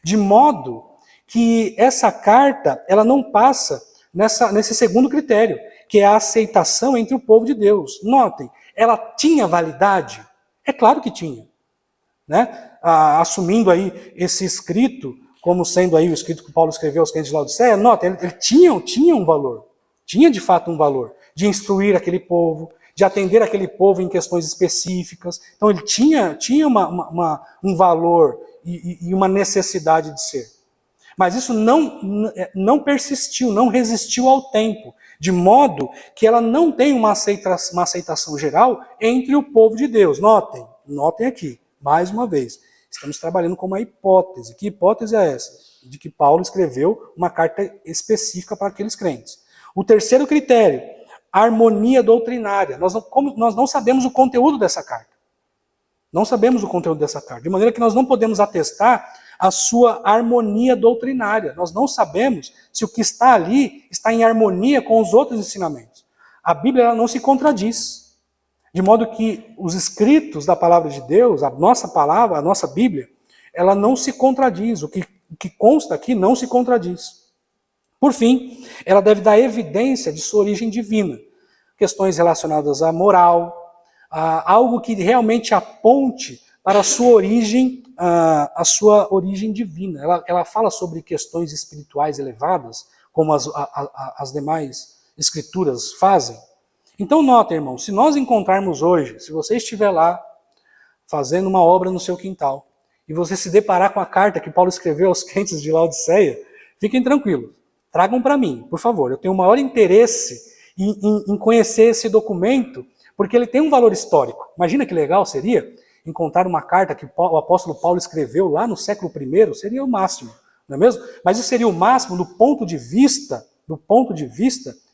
De modo que essa carta ela não passa nesse segundo critério, que é a aceitação entre o povo de Deus. Notem, ela tinha validade? É claro que tinha. Né? Assumindo aí esse escrito como sendo aí o escrito que Paulo escreveu aos crentes de Laodiceia, notem, ele tinha um valor. Tinha de fato um valor de instruir aquele povo, de atender aquele povo em questões específicas. Então ele tinha um valor e uma necessidade de ser. Mas isso não persistiu, não resistiu ao tempo, de modo que ela não tem uma aceitação geral entre o povo de Deus. Notem aqui, mais uma vez, estamos trabalhando com uma hipótese. Que hipótese é essa? De que Paulo escreveu uma carta específica para aqueles crentes. O terceiro critério, harmonia doutrinária. Nós não sabemos o conteúdo dessa carta. Não sabemos o conteúdo dessa carta. De maneira que nós não podemos atestar a sua harmonia doutrinária. Nós não sabemos se o que está ali está em harmonia com os outros ensinamentos. A Bíblia ela não se contradiz. De modo que os escritos da palavra de Deus, a nossa palavra, a nossa Bíblia, ela não se contradiz. O que consta aqui não se contradiz. Por fim, ela deve dar evidência de sua origem divina. Questões relacionadas à moral, algo que realmente aponte para a sua origem divina. Ela fala sobre questões espirituais elevadas, como as demais escrituras fazem. Então notem, irmão, se nós encontrarmos hoje, se você estiver lá fazendo uma obra no seu quintal, e você se deparar com a carta que Paulo escreveu aos crentes de Laodiceia, fiquem tranquilos. Tragam para mim, por favor. Eu tenho o maior interesse em conhecer esse documento, porque ele tem um valor histórico. Imagina que legal seria encontrar uma carta que o apóstolo Paulo escreveu lá no século I, seria o máximo, não é mesmo? Mas isso seria o máximo do ponto de vista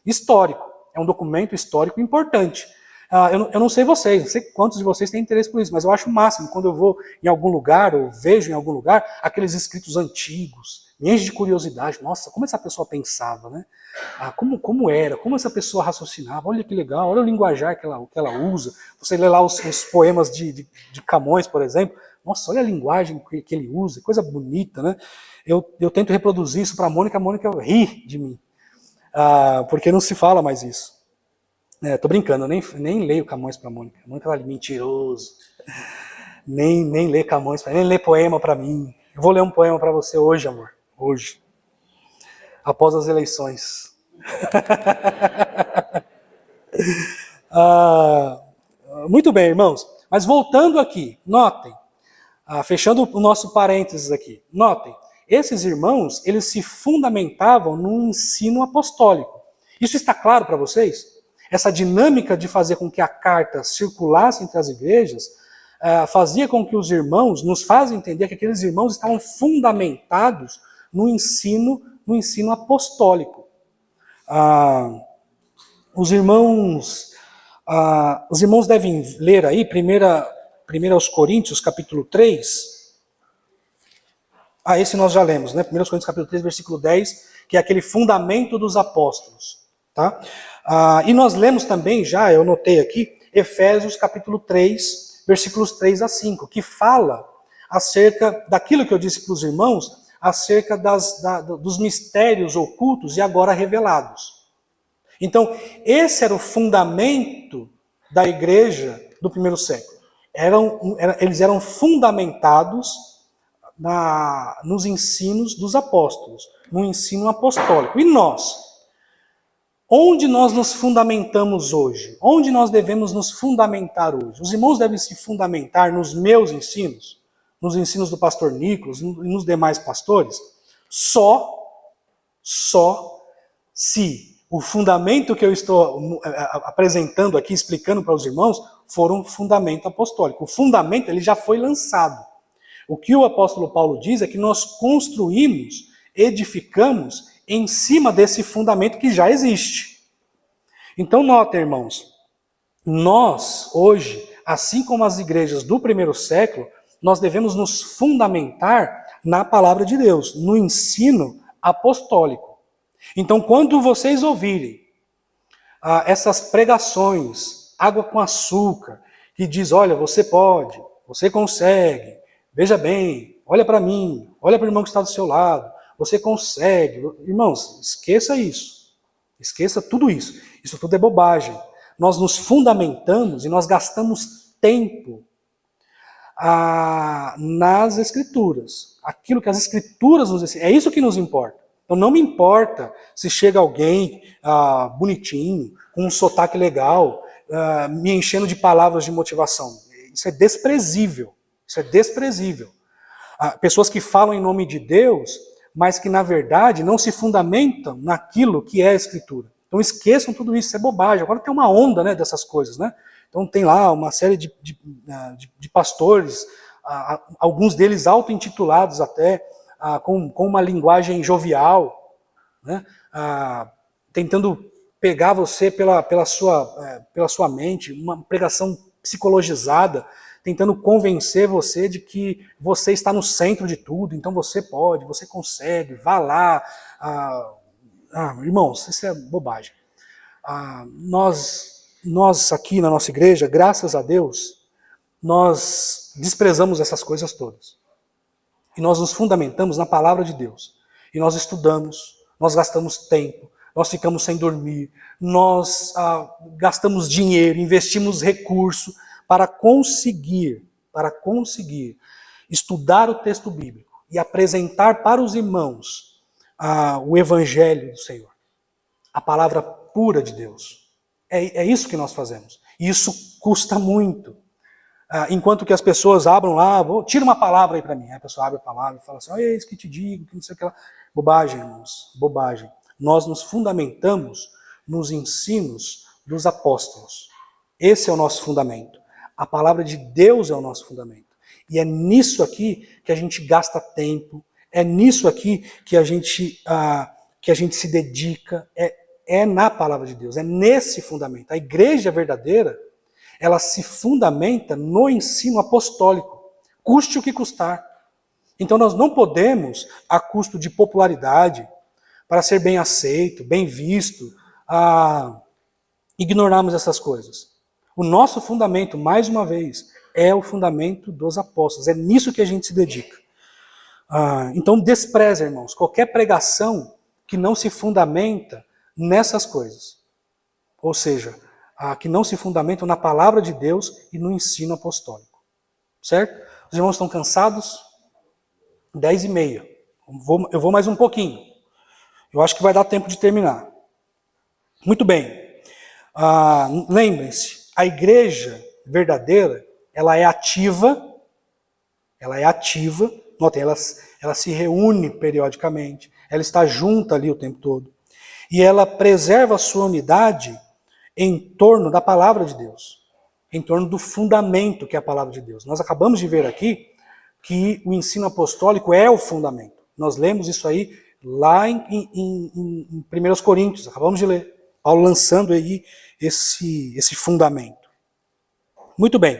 histórico. É um documento histórico importante. Eu não sei vocês, não sei quantos de vocês têm interesse por isso, mas eu acho o máximo quando eu vou em algum lugar, ou vejo em algum lugar, aqueles escritos antigos, me enche de curiosidade. Nossa, como essa pessoa pensava, né? Como era, como essa pessoa raciocinava, olha que legal, olha o linguajar que ela usa. Você lê lá os poemas de Camões, por exemplo, nossa, olha a linguagem que ele usa, coisa bonita, né? Eu tento reproduzir isso para a Mônica ri de mim, porque não se fala mais isso. Tô brincando, eu nem leio Camões para a Mônica. A Mônica fala, mentiroso, nem lê Camões, nem lê poema para mim. Eu vou ler um poema para você hoje, amor. Hoje, após as eleições. Muito bem, irmãos. Mas voltando aqui, notem, fechando o nosso parênteses aqui, notem, esses irmãos, eles se fundamentavam no ensino apostólico. Isso está claro para vocês? Essa dinâmica de fazer com que a carta circulasse entre as igrejas, fazia com que os irmãos, nos fazem entender que aqueles irmãos estavam fundamentados no ensino apostólico. Os irmãos devem ler aí, 1 aos Coríntios, capítulo 3. Esse nós já lemos, né? 1 Coríntios, capítulo 3, versículo 10, que é aquele fundamento dos apóstolos. Tá? E nós lemos também, já eu notei aqui, Efésios, capítulo 3, versículos 3 a 5, que fala acerca daquilo que eu disse para os irmãos, acerca dos mistérios ocultos e agora revelados. Então, esse era o fundamento da igreja do primeiro século. Eles eram fundamentados nos ensinos dos apóstolos, no ensino apostólico. E nós? Onde nós nos fundamentamos hoje? Onde nós devemos nos fundamentar hoje? Os irmãos devem se fundamentar nos meus ensinos, nos ensinos do pastor Nicolas e nos demais pastores, só se o fundamento que eu estou apresentando aqui, explicando para os irmãos, for um fundamento apostólico. O fundamento ele já foi lançado. O que o apóstolo Paulo diz é que nós construímos, edificamos em cima desse fundamento que já existe. Então, nota, irmãos, nós, hoje, assim como as igrejas do primeiro século, nós devemos nos fundamentar na palavra de Deus, no ensino apostólico. Então, quando vocês ouvirem essas pregações, água com açúcar, que diz, olha, você pode, você consegue, veja bem, olha para mim, olha para o irmão que está do seu lado, você consegue. Irmãos, esqueça isso. Esqueça tudo isso. Isso tudo é bobagem. Nós nos fundamentamos e nós gastamos tempo nas Escrituras. Aquilo que as Escrituras nos ensinam. É isso que nos importa. Então não me importa se chega alguém bonitinho, com um sotaque legal, me enchendo de palavras de motivação. Isso é desprezível. Isso é desprezível. Pessoas que falam em nome de Deus, mas que na verdade não se fundamentam naquilo que é a Escritura. Então esqueçam tudo isso, isso é bobagem. Agora tem uma onda, né, dessas coisas, né? Então tem lá uma série de pastores, alguns deles auto-intitulados até, com uma linguagem jovial, né? Tentando pegar você pela sua mente, uma pregação psicologizada, tentando convencer você de que você está no centro de tudo, então você pode, você consegue, vá lá. Irmãos, isso é bobagem. Nós aqui na nossa igreja, graças a Deus, nós desprezamos essas coisas todas. E nós nos fundamentamos na palavra de Deus. E nós estudamos, nós gastamos tempo, nós ficamos sem dormir, nós gastamos dinheiro, investimos recurso para conseguir estudar o texto bíblico e apresentar para os irmãos o evangelho do Senhor, a palavra pura de Deus. É isso que nós fazemos. E isso custa muito. Enquanto que as pessoas abram lá, tira uma palavra aí para mim. Aí a pessoa abre a palavra e fala assim, olha isso que te digo, que não sei o que lá. Bobagem, irmãos, bobagem. Nós nos fundamentamos nos ensinos dos apóstolos. Esse é o nosso fundamento. A palavra de Deus é o nosso fundamento. E é nisso aqui que a gente gasta tempo, é nisso aqui que a gente se dedica, é na palavra de Deus, é nesse fundamento. A igreja verdadeira, ela se fundamenta no ensino apostólico, custe o que custar. Então nós não podemos, a custo de popularidade, para ser bem aceito, bem visto, ignorarmos essas coisas. O nosso fundamento, mais uma vez, é o fundamento dos apóstolos. É nisso que a gente se dedica. Então despreza, irmãos, qualquer pregação que não se fundamenta nessas coisas. Ou seja, que não se fundamentam na palavra de Deus e no ensino apostólico. Certo? Os irmãos estão cansados? 10h30. Eu vou mais um pouquinho. Eu acho que vai dar tempo de terminar. Muito bem. Lembrem-se, a igreja verdadeira, ela é ativa, notem, ela se reúne periodicamente, ela está junta ali o tempo todo. E ela preserva a sua unidade em torno da palavra de Deus, em torno do fundamento que é a palavra de Deus. Nós acabamos de ver aqui que o ensino apostólico é o fundamento. Nós lemos isso aí lá em 1 Coríntios, acabamos de ler. Paulo lançando aí esse fundamento. Muito bem.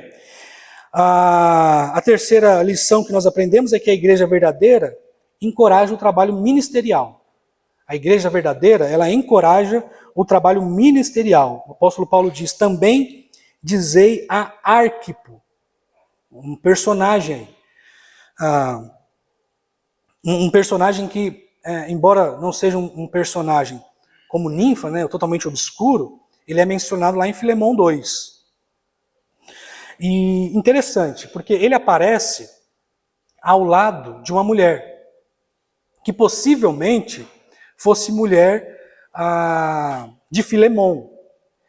A terceira lição que nós aprendemos é que a igreja verdadeira encoraja o trabalho ministerial. A igreja verdadeira, ela encoraja o trabalho ministerial. O apóstolo Paulo diz, também dizei a Arquipo, um personagem que, embora não seja um personagem como ninfa, né, totalmente obscuro, ele é mencionado lá em Filemão 2. E interessante, porque ele aparece ao lado de uma mulher, que possivelmente fosse mulher de Filemão.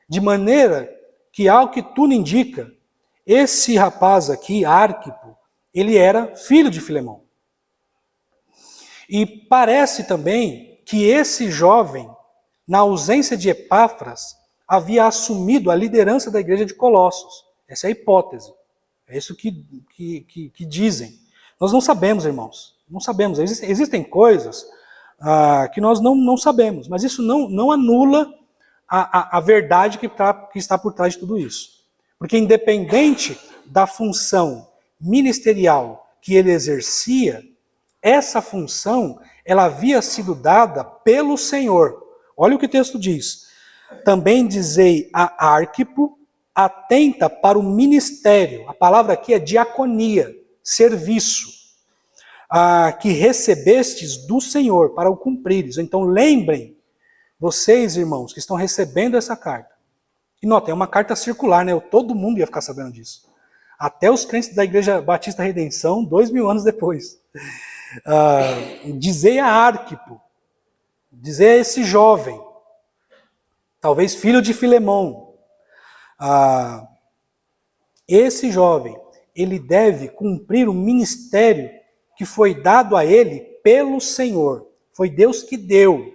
De maneira que, ao que tudo indica, esse rapaz aqui, Arquipo, ele era filho de Filemão. E parece também que esse jovem, na ausência de Epáfras, havia assumido a liderança da igreja de Colossos. Essa é a hipótese. É isso que dizem. Nós não sabemos, irmãos. Não sabemos. Existem coisas que nós não sabemos, mas isso não anula a verdade que está por trás de tudo isso. Porque independente da função ministerial que ele exercia, essa função ela havia sido dada pelo Senhor. Olha o que o texto diz. Também dizei a Arquipo, atenta para o ministério. A palavra aqui é diaconia, serviço, que recebestes do Senhor para o cumprires. Então lembrem, vocês, irmãos, que estão recebendo essa carta. E notem, é uma carta circular, né? Todo mundo ia ficar sabendo disso. Até os crentes da Igreja Batista Redenção, 2000 anos depois. Dizei a Arquipo, dizei a esse jovem, talvez filho de Filemão, esse jovem, ele deve cumprir o ministério que foi dado a ele pelo Senhor. Foi Deus que deu.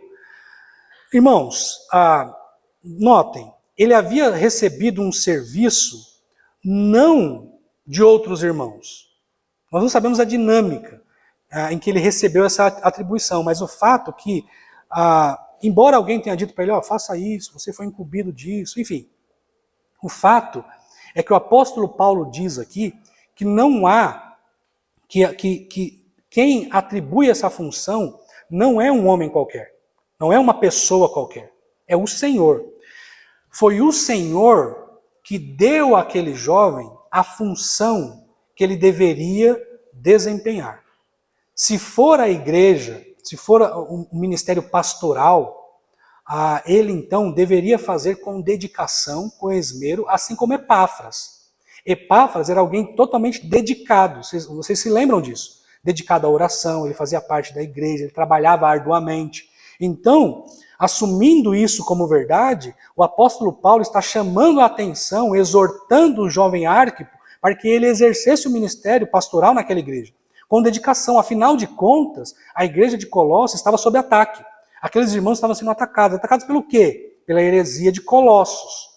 Irmãos, notem, ele havia recebido um serviço não de outros irmãos. Nós não sabemos a dinâmica em que ele recebeu essa atribuição, mas o fato que, embora alguém tenha dito para ele, faça isso, você foi incumbido disso, enfim, o fato é que o apóstolo Paulo diz aqui que não há, que quem atribui essa função não é um homem qualquer, não é uma pessoa qualquer, é o Senhor. Foi o Senhor que deu àquele jovem a função que ele deveria desempenhar. Se for a igreja, se for o ministério pastoral, ele então deveria fazer com dedicação, com esmero, assim como Epáfras. Epáfras era alguém totalmente dedicado, vocês se lembram disso? Dedicado à oração, ele fazia parte da igreja, ele trabalhava arduamente. Então, assumindo isso como verdade, o apóstolo Paulo está chamando a atenção, exortando o jovem Arquipo para que ele exercesse o ministério pastoral naquela igreja, com dedicação. Afinal de contas, a igreja de Colossos estava sob ataque. Aqueles irmãos estavam sendo atacados. Atacados pelo quê? Pela heresia de Colossos.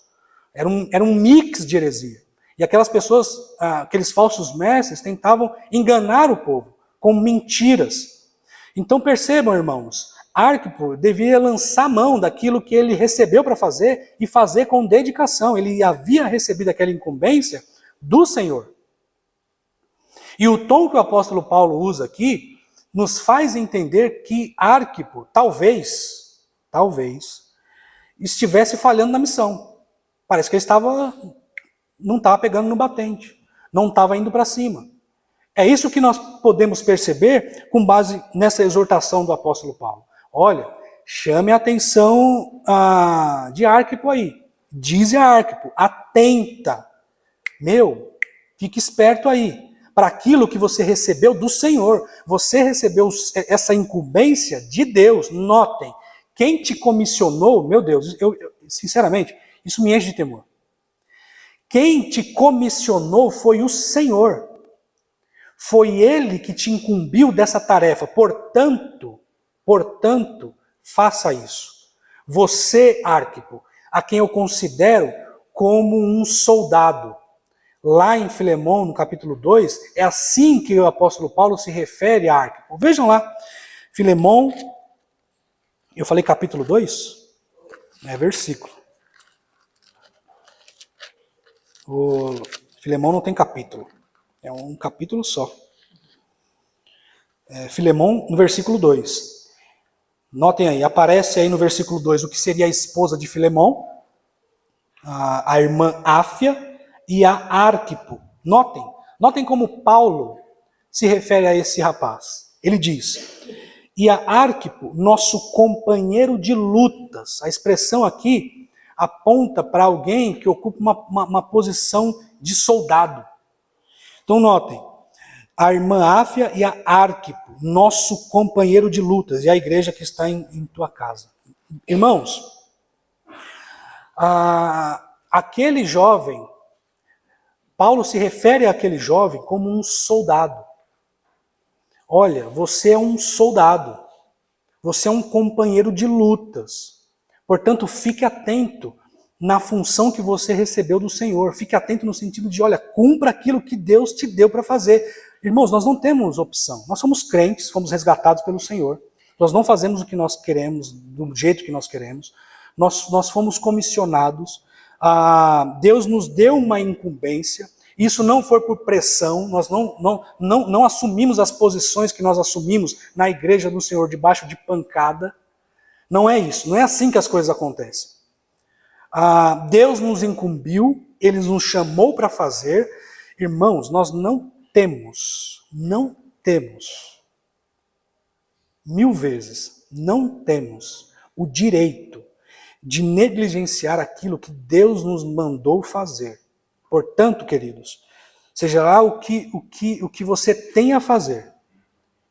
Era um mix de heresia. E aquelas pessoas, aqueles falsos mestres, tentavam enganar o povo com mentiras. Então percebam, irmãos, Arquipo devia lançar mão daquilo que ele recebeu para fazer e fazer com dedicação. Ele havia recebido aquela incumbência do Senhor. E o tom que o apóstolo Paulo usa aqui nos faz entender que Arquipo, talvez, estivesse falhando na missão. Parece que ele não estava pegando no batente, não estava indo para cima. É isso que nós podemos perceber com base nessa exortação do apóstolo Paulo. Olha, chame a atenção de Arquipo aí. Diz a Arquipo, atenta. Fique esperto aí. Para aquilo que você recebeu do Senhor. Você recebeu essa incumbência de Deus. Notem, quem te comissionou, meu Deus, sinceramente, isso me enche de temor. Quem te comissionou foi o Senhor. Foi ele que te incumbiu dessa tarefa. Portanto, faça isso. Você, Arquipo, a quem eu considero como um soldado. Lá em Filemão, no capítulo 2, é assim que o apóstolo Paulo se refere a Arquipo. Vejam lá, Filemão, eu falei capítulo 2? É versículo. O Filemão não tem capítulo. É um capítulo só. Filemão, no versículo 2. Notem aí, aparece aí no versículo 2 o que seria a esposa de Filemão, a irmã Áfia e a Arquipo. Notem como Paulo se refere a esse rapaz. Ele diz, e a Arquipo, nosso companheiro de lutas. A expressão aqui aponta para alguém que ocupa uma posição de soldado. Então notem, a irmã Áfia e a Arquipo, nosso companheiro de lutas, e a igreja que está em tua casa. Irmãos, aquele jovem, Paulo se refere àquele jovem como um soldado. Olha, você é um soldado, você é um companheiro de lutas. Portanto, fique atento na função que você recebeu do Senhor. Fique atento no sentido de, olha, cumpra aquilo que Deus te deu para fazer. Irmãos, nós não temos opção. Nós somos crentes, fomos resgatados pelo Senhor. Nós não fazemos o que nós queremos, do jeito que nós queremos. Nós fomos comissionados. Deus nos deu uma incumbência. Isso não foi por pressão. Nós não assumimos as posições que nós assumimos na igreja do Senhor debaixo de pancada. Não é isso. Não é assim que as coisas acontecem. Deus nos incumbiu. Ele nos chamou para fazer. Irmãos, nós não temos, mil vezes, não temos o direito de negligenciar aquilo que Deus nos mandou fazer. Portanto, queridos, seja lá o que você tem a fazer,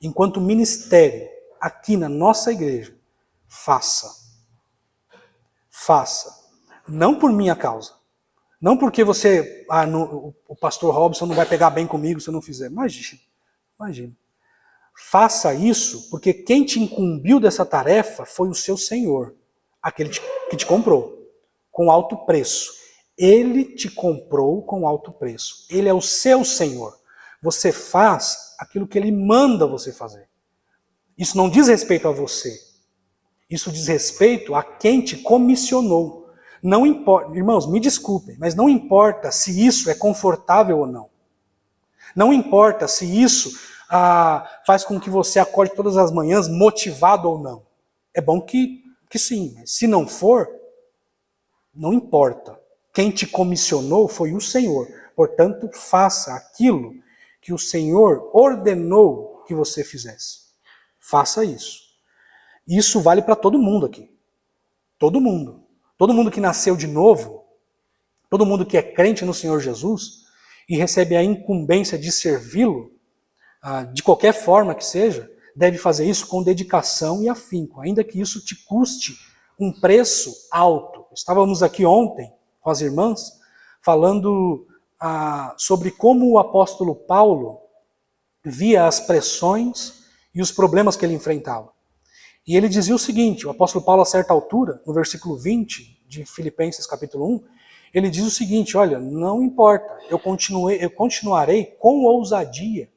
enquanto ministério, aqui na nossa igreja, faça. Faça. Não por minha causa. Não porque você, o pastor Robson não vai pegar bem comigo se eu não fizer. Imagina. Faça isso porque quem te incumbiu dessa tarefa foi o seu Senhor, aquele que te comprou, com alto preço. Ele te comprou com alto preço. Ele é o seu Senhor. Você faz aquilo que ele manda você fazer. Isso não diz respeito a você. Isso diz respeito a quem te comissionou. Não importa, irmãos, me desculpem, mas não importa se isso é confortável ou não. Não importa se isso faz com que você acorde todas as manhãs motivado ou não. É bom que sim, mas se não for, não importa. Quem te comissionou foi o Senhor. Portanto, faça aquilo que o Senhor ordenou que você fizesse. Faça isso. Isso vale para todo mundo aqui. Todo mundo. Todo mundo que nasceu de novo, todo mundo que é crente no Senhor Jesus e recebe a incumbência de servi-lo, de qualquer forma que seja, deve fazer isso com dedicação e afinco, ainda que isso te custe um preço alto. Estávamos aqui ontem com as irmãs falando sobre como o apóstolo Paulo via as pressões e os problemas que ele enfrentava. E ele dizia o seguinte, o apóstolo Paulo a certa altura, no versículo 20 de Filipenses capítulo 1, ele diz o seguinte, olha, não importa, eu continuarei com ousadia.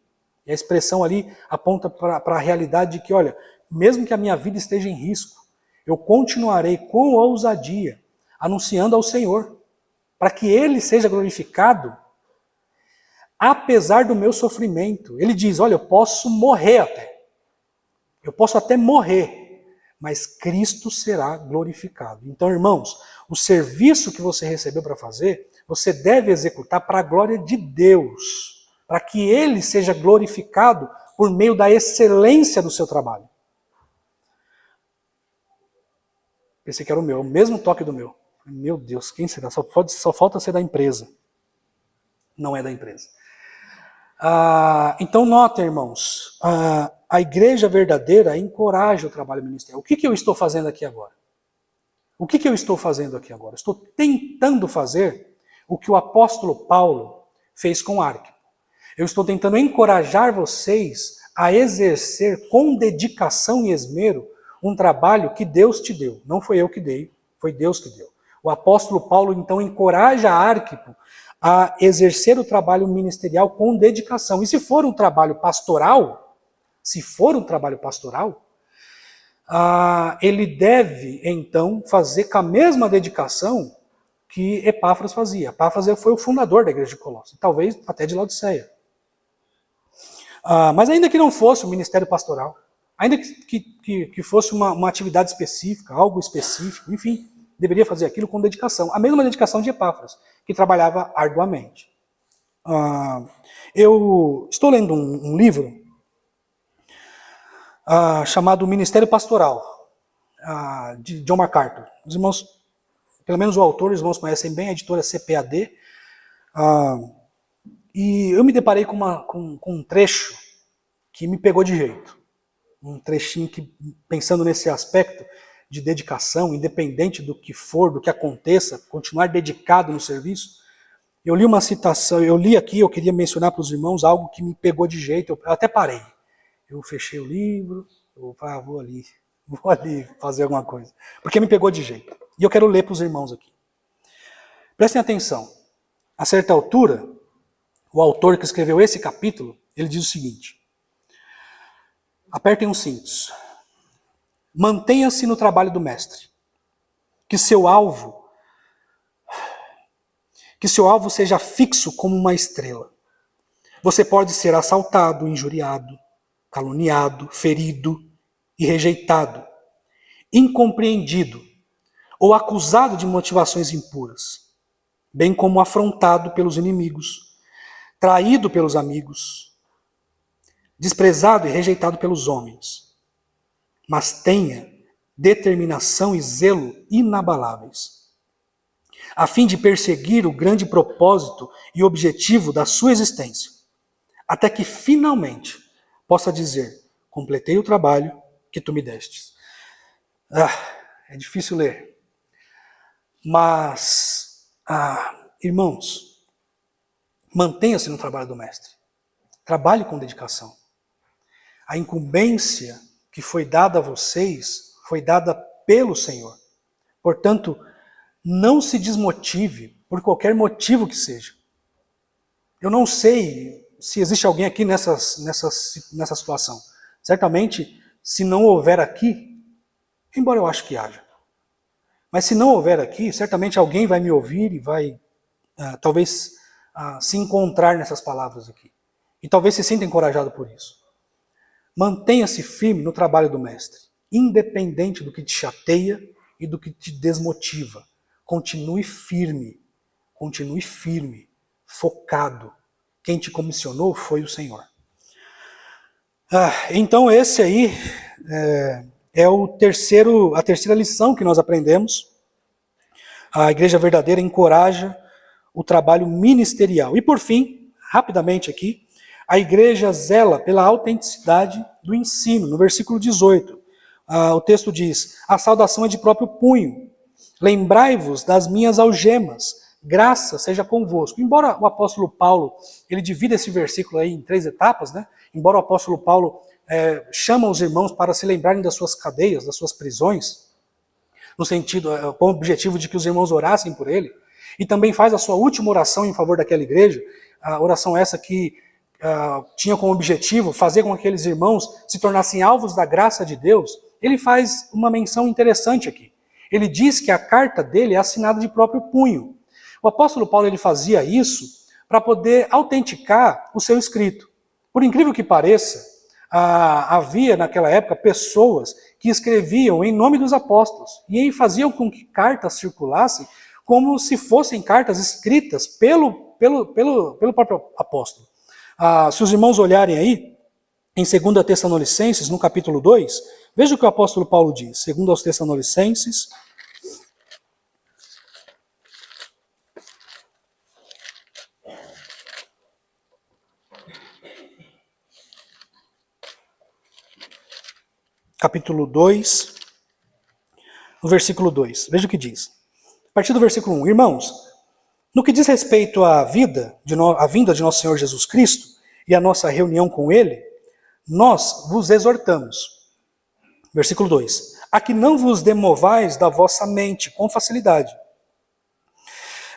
E a expressão ali aponta para a realidade de que, olha, mesmo que a minha vida esteja em risco, eu continuarei com ousadia, anunciando ao Senhor, para que Ele seja glorificado, apesar do meu sofrimento. Ele diz, olha, eu posso morrer até. Eu posso até morrer, mas Cristo será glorificado. Então, irmãos, o serviço que você recebeu para fazer, você deve executar para a glória de Deus, para que Ele seja glorificado por meio da excelência do seu trabalho. Pensei que era o mesmo toque do meu. Meu Deus, quem será? Só falta ser da empresa. Não é da empresa. Então, notem, irmãos, a igreja verdadeira encoraja o trabalho ministerial. O que eu estou fazendo aqui agora? O que eu estou fazendo aqui agora? Estou tentando fazer o que o apóstolo Paulo fez com Arquipo. Eu estou tentando encorajar vocês a exercer com dedicação e esmero um trabalho que Deus te deu. Não foi eu que dei, foi Deus que deu. O apóstolo Paulo, então, encoraja Arquipo a exercer o trabalho ministerial com dedicação. E se for um trabalho pastoral, ele deve, então, fazer com a mesma dedicação que Epáfras fazia. Epáfras foi o fundador da igreja de Colossos, talvez até de Laodiceia. Mas ainda que não fosse um ministério pastoral, ainda que fosse uma atividade específica, algo específico, enfim, deveria fazer aquilo com dedicação. A mesma dedicação de Epáfras, que trabalhava arduamente. Eu estou lendo um livro chamado Ministério Pastoral, de John MacArthur. Os irmãos, pelo menos o autor, os irmãos conhecem bem, a editora CPAD. E eu me deparei com um trecho que me pegou de jeito. Um trechinho que, pensando nesse aspecto de dedicação, independente do que for, do que aconteça, continuar dedicado no serviço. Eu li uma citação, eu li aqui, eu queria mencionar para os irmãos algo que me pegou de jeito, eu até parei. Eu fechei o livro, vou ali fazer alguma coisa. Porque me pegou de jeito. E eu quero ler para os irmãos aqui. Prestem atenção. A certa altura, o autor que escreveu esse capítulo, ele diz o seguinte: apertem os cintos. Mantenha-se no trabalho do mestre. Que seu alvo seja fixo como uma estrela. Você pode ser assaltado, injuriado, caluniado, ferido e rejeitado, incompreendido ou acusado de motivações impuras, bem como afrontado pelos inimigos, traído pelos amigos, desprezado e rejeitado pelos homens. Mas tenha determinação e zelo inabaláveis, a fim de perseguir o grande propósito e objetivo da sua existência, até que finalmente possa dizer: completei o trabalho que tu me destes. É difícil ler. Mas, irmãos, mantenha-se no trabalho do mestre. Trabalhe com dedicação. A incumbência que foi dada a vocês foi dada pelo Senhor. Portanto, não se desmotive por qualquer motivo que seja. Eu não sei se existe alguém aqui nessa situação. Certamente, se não houver aqui, embora eu acho que haja, mas se não houver aqui, certamente alguém vai me ouvir e vai talvez se encontrar nessas palavras aqui. E talvez se sinta encorajado por isso. Mantenha-se firme no trabalho do mestre, independente do que te chateia e do que te desmotiva. Continue firme, focado. Quem te comissionou foi o Senhor. Então esse aí é a terceira lição que nós aprendemos. A igreja verdadeira encoraja o trabalho ministerial. E por fim, rapidamente aqui, a igreja zela pela autenticidade do ensino. No versículo 18, o texto diz: a saudação é de próprio punho. Lembrai-vos das minhas algemas. Graça seja convosco. Embora o apóstolo Paulo, ele divida esse versículo aí em 3 etapas, né? Embora o apóstolo Paulo chama os irmãos para se lembrarem das suas cadeias, das suas prisões, no sentido, com o objetivo de que os irmãos orassem por ele, e também faz a sua última oração em favor daquela igreja, a oração essa que tinha como objetivo fazer com que aqueles irmãos se tornassem alvos da graça de Deus. Ele faz uma menção interessante aqui. Ele diz que a carta dele é assinada de próprio punho. O apóstolo Paulo ele fazia isso para poder autenticar o seu escrito. Por incrível que pareça, havia naquela época pessoas que escreviam em nome dos apóstolos e aí faziam com que cartas circulassem como se fossem cartas escritas pelo próprio apóstolo. Se os irmãos olharem aí, em 2 Tessalonicenses, no capítulo 2, veja o que o apóstolo Paulo diz, 2 aos Tessalonicenses, capítulo 2, no versículo 2. Veja o que diz. A partir do versículo 1. Irmãos, no que diz respeito à vinda de nosso Senhor Jesus Cristo, e a nossa reunião com ele, nós vos exortamos. Versículo 2. A que não vos demovais da vossa mente com facilidade,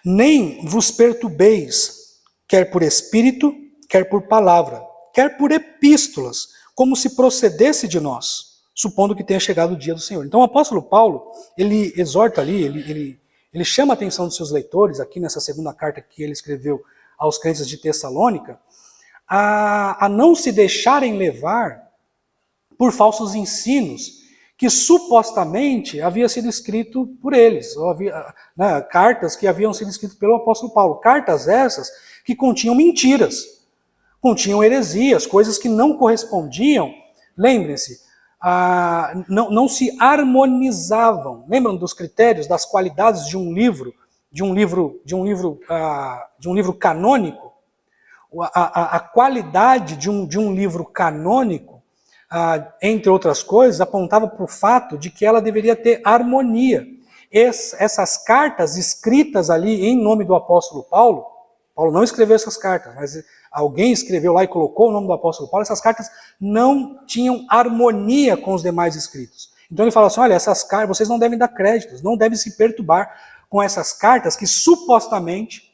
nem vos perturbeis, quer por espírito, quer por palavra, quer por epístolas, como se procedesse de nós, supondo que tenha chegado o dia do Senhor. Então o apóstolo Paulo, ele exorta ali, ele chama a atenção dos seus leitores, aqui nessa segunda carta que ele escreveu aos crentes de Tessalônica, a não se deixarem levar por falsos ensinos que supostamente havia sido escrito por eles, ou havia, né, cartas que haviam sido escritas pelo apóstolo Paulo, cartas essas que continham mentiras, continham heresias, coisas que não correspondiam, lembrem-se, não se harmonizavam. Lembram dos critérios, das qualidades de um livro canônico? A qualidade de um livro canônico, entre outras coisas, apontava para o fato de que ela deveria ter harmonia. Essas cartas escritas ali em nome do apóstolo Paulo não escreveu essas cartas, mas alguém escreveu lá e colocou o nome do apóstolo Paulo, essas cartas não tinham harmonia com os demais escritos. Então ele fala assim, olha, essas cartas, vocês não devem dar créditos, não devem se perturbar com essas cartas que supostamente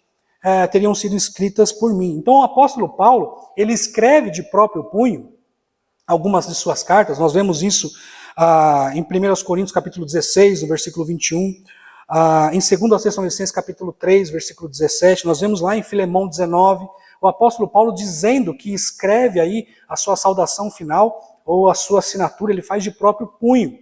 teriam sido escritas por mim. Então o apóstolo Paulo, ele escreve de próprio punho algumas de suas cartas, nós vemos isso em 1 Coríntios capítulo 16, no versículo 21, em 2 Tessalonicenses capítulo 3, versículo 17, nós vemos lá em Filemão 19, o apóstolo Paulo dizendo que escreve aí a sua saudação final, ou a sua assinatura, ele faz de próprio punho.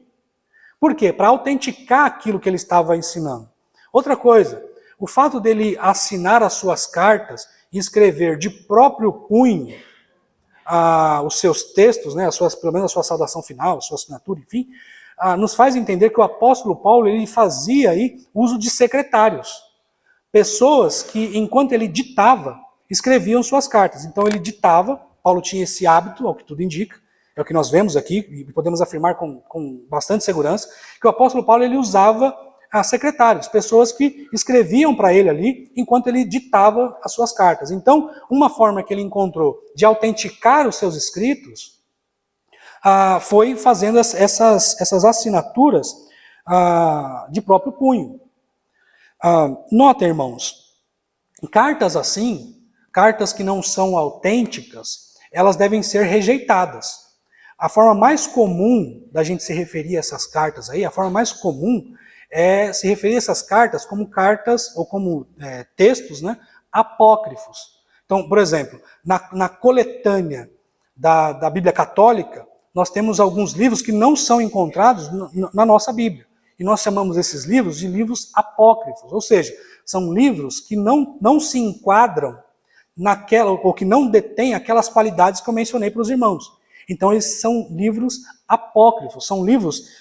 Por quê? Para autenticar aquilo que ele estava ensinando. Outra coisa, o fato dele assinar as suas cartas e escrever de próprio punho os seus textos, né, pelo menos a sua saudação final, a sua assinatura, enfim, nos faz entender que o apóstolo Paulo ele fazia aí uso de secretários. Pessoas que, enquanto ele ditava, escreviam suas cartas. Então ele ditava, Paulo tinha esse hábito, ao que tudo indica, é o que nós vemos aqui, e podemos afirmar com bastante segurança, que o apóstolo Paulo ele usava secretários, pessoas que escreviam para ele ali, enquanto ele ditava as suas cartas. Então, uma forma que ele encontrou de autenticar os seus escritos foi fazendo essas assinaturas de próprio punho. Notem, irmãos, cartas assim, cartas que não são autênticas, elas devem ser rejeitadas. A forma mais comum da gente se referir a essas cartas aí, a forma mais comum é se referir a essas cartas como cartas ou como textos, né, apócrifos. Então, por exemplo, na coletânea da Bíblia Católica, nós temos alguns livros que não são encontrados na nossa Bíblia. E nós chamamos esses livros de livros apócrifos, ou seja, são livros que não se enquadram naquela, ou que não detêm aquelas qualidades que eu mencionei para os irmãos. Então, esses são livros apócrifos, são livros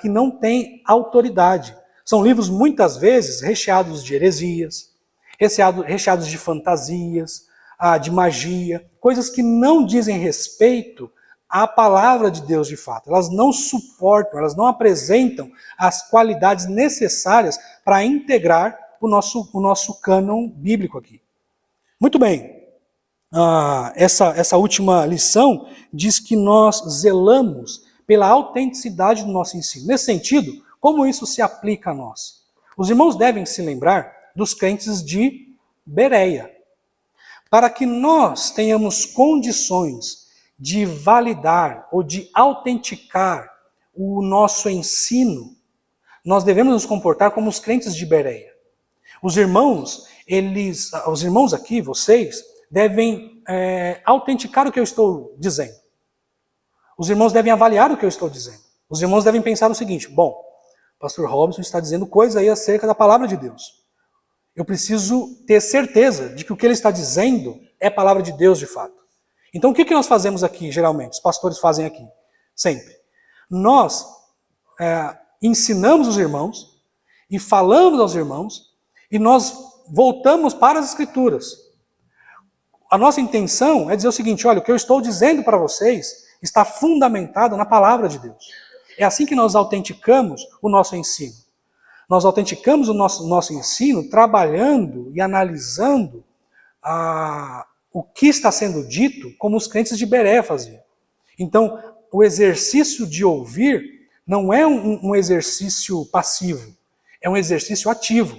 que não têm autoridade. São livros, muitas vezes, recheados de heresias, recheados de fantasias, de magia, coisas que não dizem respeito à palavra de Deus de fato. Elas não suportam, elas não apresentam as qualidades necessárias para integrar o nosso cânon bíblico aqui. Muito bem. Essa última lição diz que nós zelamos pela autenticidade do nosso ensino. Nesse sentido, como isso se aplica a nós? Os irmãos devem se lembrar dos crentes de Bereia. Para que nós tenhamos condições de validar ou de autenticar o nosso ensino, nós devemos nos comportar como os crentes de Bereia. Os irmãos aqui, vocês, devem autenticar o que eu estou dizendo. Os irmãos devem avaliar o que eu estou dizendo. Os irmãos devem pensar o seguinte: bom, o pastor Robson está dizendo coisa aí acerca da palavra de Deus. Eu preciso ter certeza de que o que ele está dizendo é palavra de Deus de fato. Então o que nós fazemos aqui, geralmente? Os pastores fazem aqui, sempre. Nós ensinamos os irmãos e falamos aos irmãos e nós voltamos para as Escrituras. A nossa intenção é dizer o seguinte: olha, o que eu estou dizendo para vocês está fundamentado na palavra de Deus. É assim que nós autenticamos o nosso ensino. Nós autenticamos o nosso ensino trabalhando e analisando o que está sendo dito como os crentes de Bereia faziam. Então, o exercício de ouvir não é um exercício passivo, é um exercício ativo.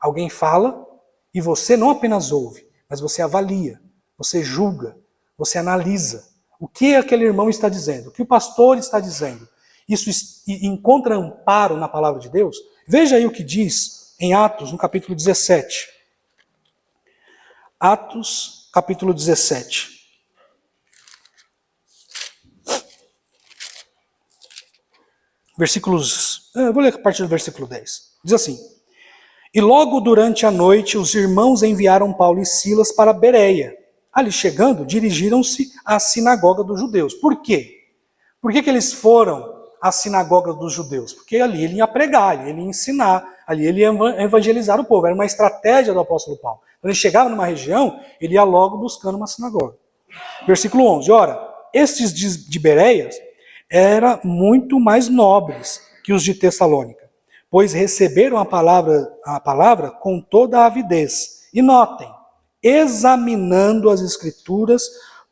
Alguém fala e você não apenas ouve, mas você avalia, você julga, você analisa. O que aquele irmão está dizendo? O que o pastor está dizendo? Isso encontra amparo na palavra de Deus? Veja aí o que diz em Atos, no capítulo 17. Atos, capítulo 17. Eu vou ler a partir do versículo 10. Diz assim: E logo durante a noite os irmãos enviaram Paulo e Silas para Bereia. Ali chegando, dirigiram-se à sinagoga dos judeus. Por quê? Por que eles foram à sinagoga dos judeus? Porque ali ele ia pregar, ali ele ia ensinar, ali ele ia evangelizar o povo. Era uma estratégia do apóstolo Paulo. Quando ele chegava numa região, ele ia logo buscando uma sinagoga. Versículo 11. Ora, estes de Bereias eram muito mais nobres que os de Tessalônica, pois receberam a palavra com toda a avidez. E notem, examinando as Escrituras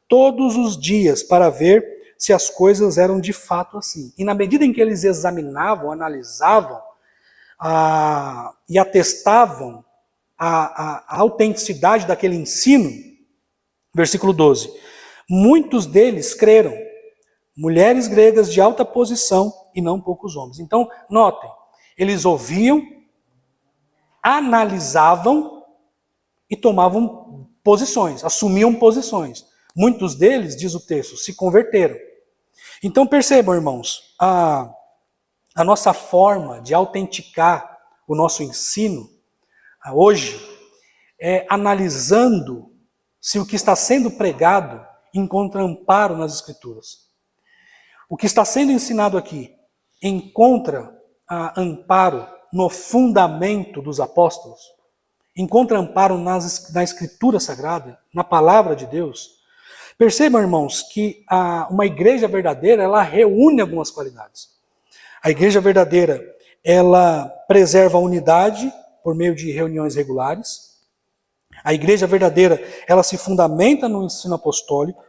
todos os dias para ver se as coisas eram de fato assim. E na medida em que eles examinavam, analisavam e atestavam a autenticidade daquele ensino, versículo 12, muitos deles creram, mulheres gregas de alta posição e não poucos homens. Então, notem, eles ouviam, analisavam e tomavam posições, assumiam posições. Muitos deles, diz o texto, se converteram. Então percebam, irmãos, a nossa forma de autenticar o nosso ensino hoje é analisando se o que está sendo pregado encontra amparo nas Escrituras. O que está sendo ensinado aqui encontra amparo no fundamento dos apóstolos? Encontra amparo na Escritura Sagrada, na Palavra de Deus? Percebam, irmãos, que uma igreja verdadeira, ela reúne algumas qualidades. A igreja verdadeira, ela preserva a unidade por meio de reuniões regulares. A igreja verdadeira, ela se fundamenta no ensino apostólico.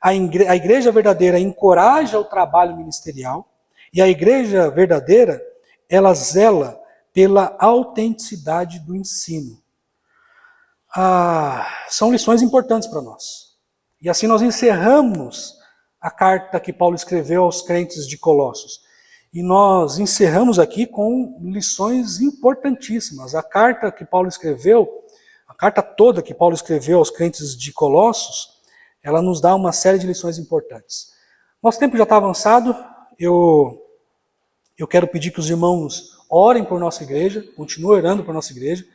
A igreja verdadeira encoraja o trabalho ministerial. E a igreja verdadeira, ela zela pela autenticidade do ensino. São lições importantes para nós. E assim nós encerramos a carta que Paulo escreveu aos crentes de Colossos. E nós encerramos aqui com lições importantíssimas. A carta que Paulo escreveu, a carta toda que Paulo escreveu aos crentes de Colossos, ela nos dá uma série de lições importantes. Nosso tempo já está avançado. Eu quero pedir que os irmãos orem por nossa igreja, continuem orando por nossa igreja,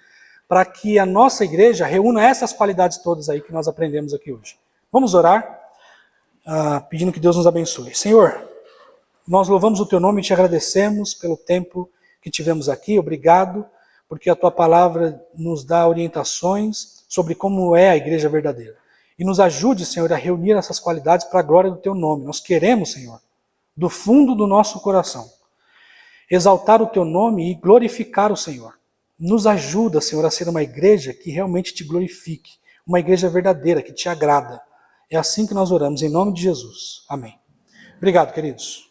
para que a nossa igreja reúna essas qualidades todas aí que nós aprendemos aqui hoje. Vamos orar, pedindo que Deus nos abençoe. Senhor, nós louvamos o Teu nome e Te agradecemos pelo tempo que tivemos aqui. Obrigado, porque a Tua palavra nos dá orientações sobre como é a igreja verdadeira. E nos ajude, Senhor, a reunir essas qualidades para a glória do Teu nome. Nós queremos, Senhor, do fundo do nosso coração, exaltar o Teu nome e glorificar o Senhor. Nos ajuda, Senhor, a ser uma igreja que realmente Te glorifique, uma igreja verdadeira, que Te agrada. É assim que nós oramos, em nome de Jesus. Amém. Obrigado, queridos.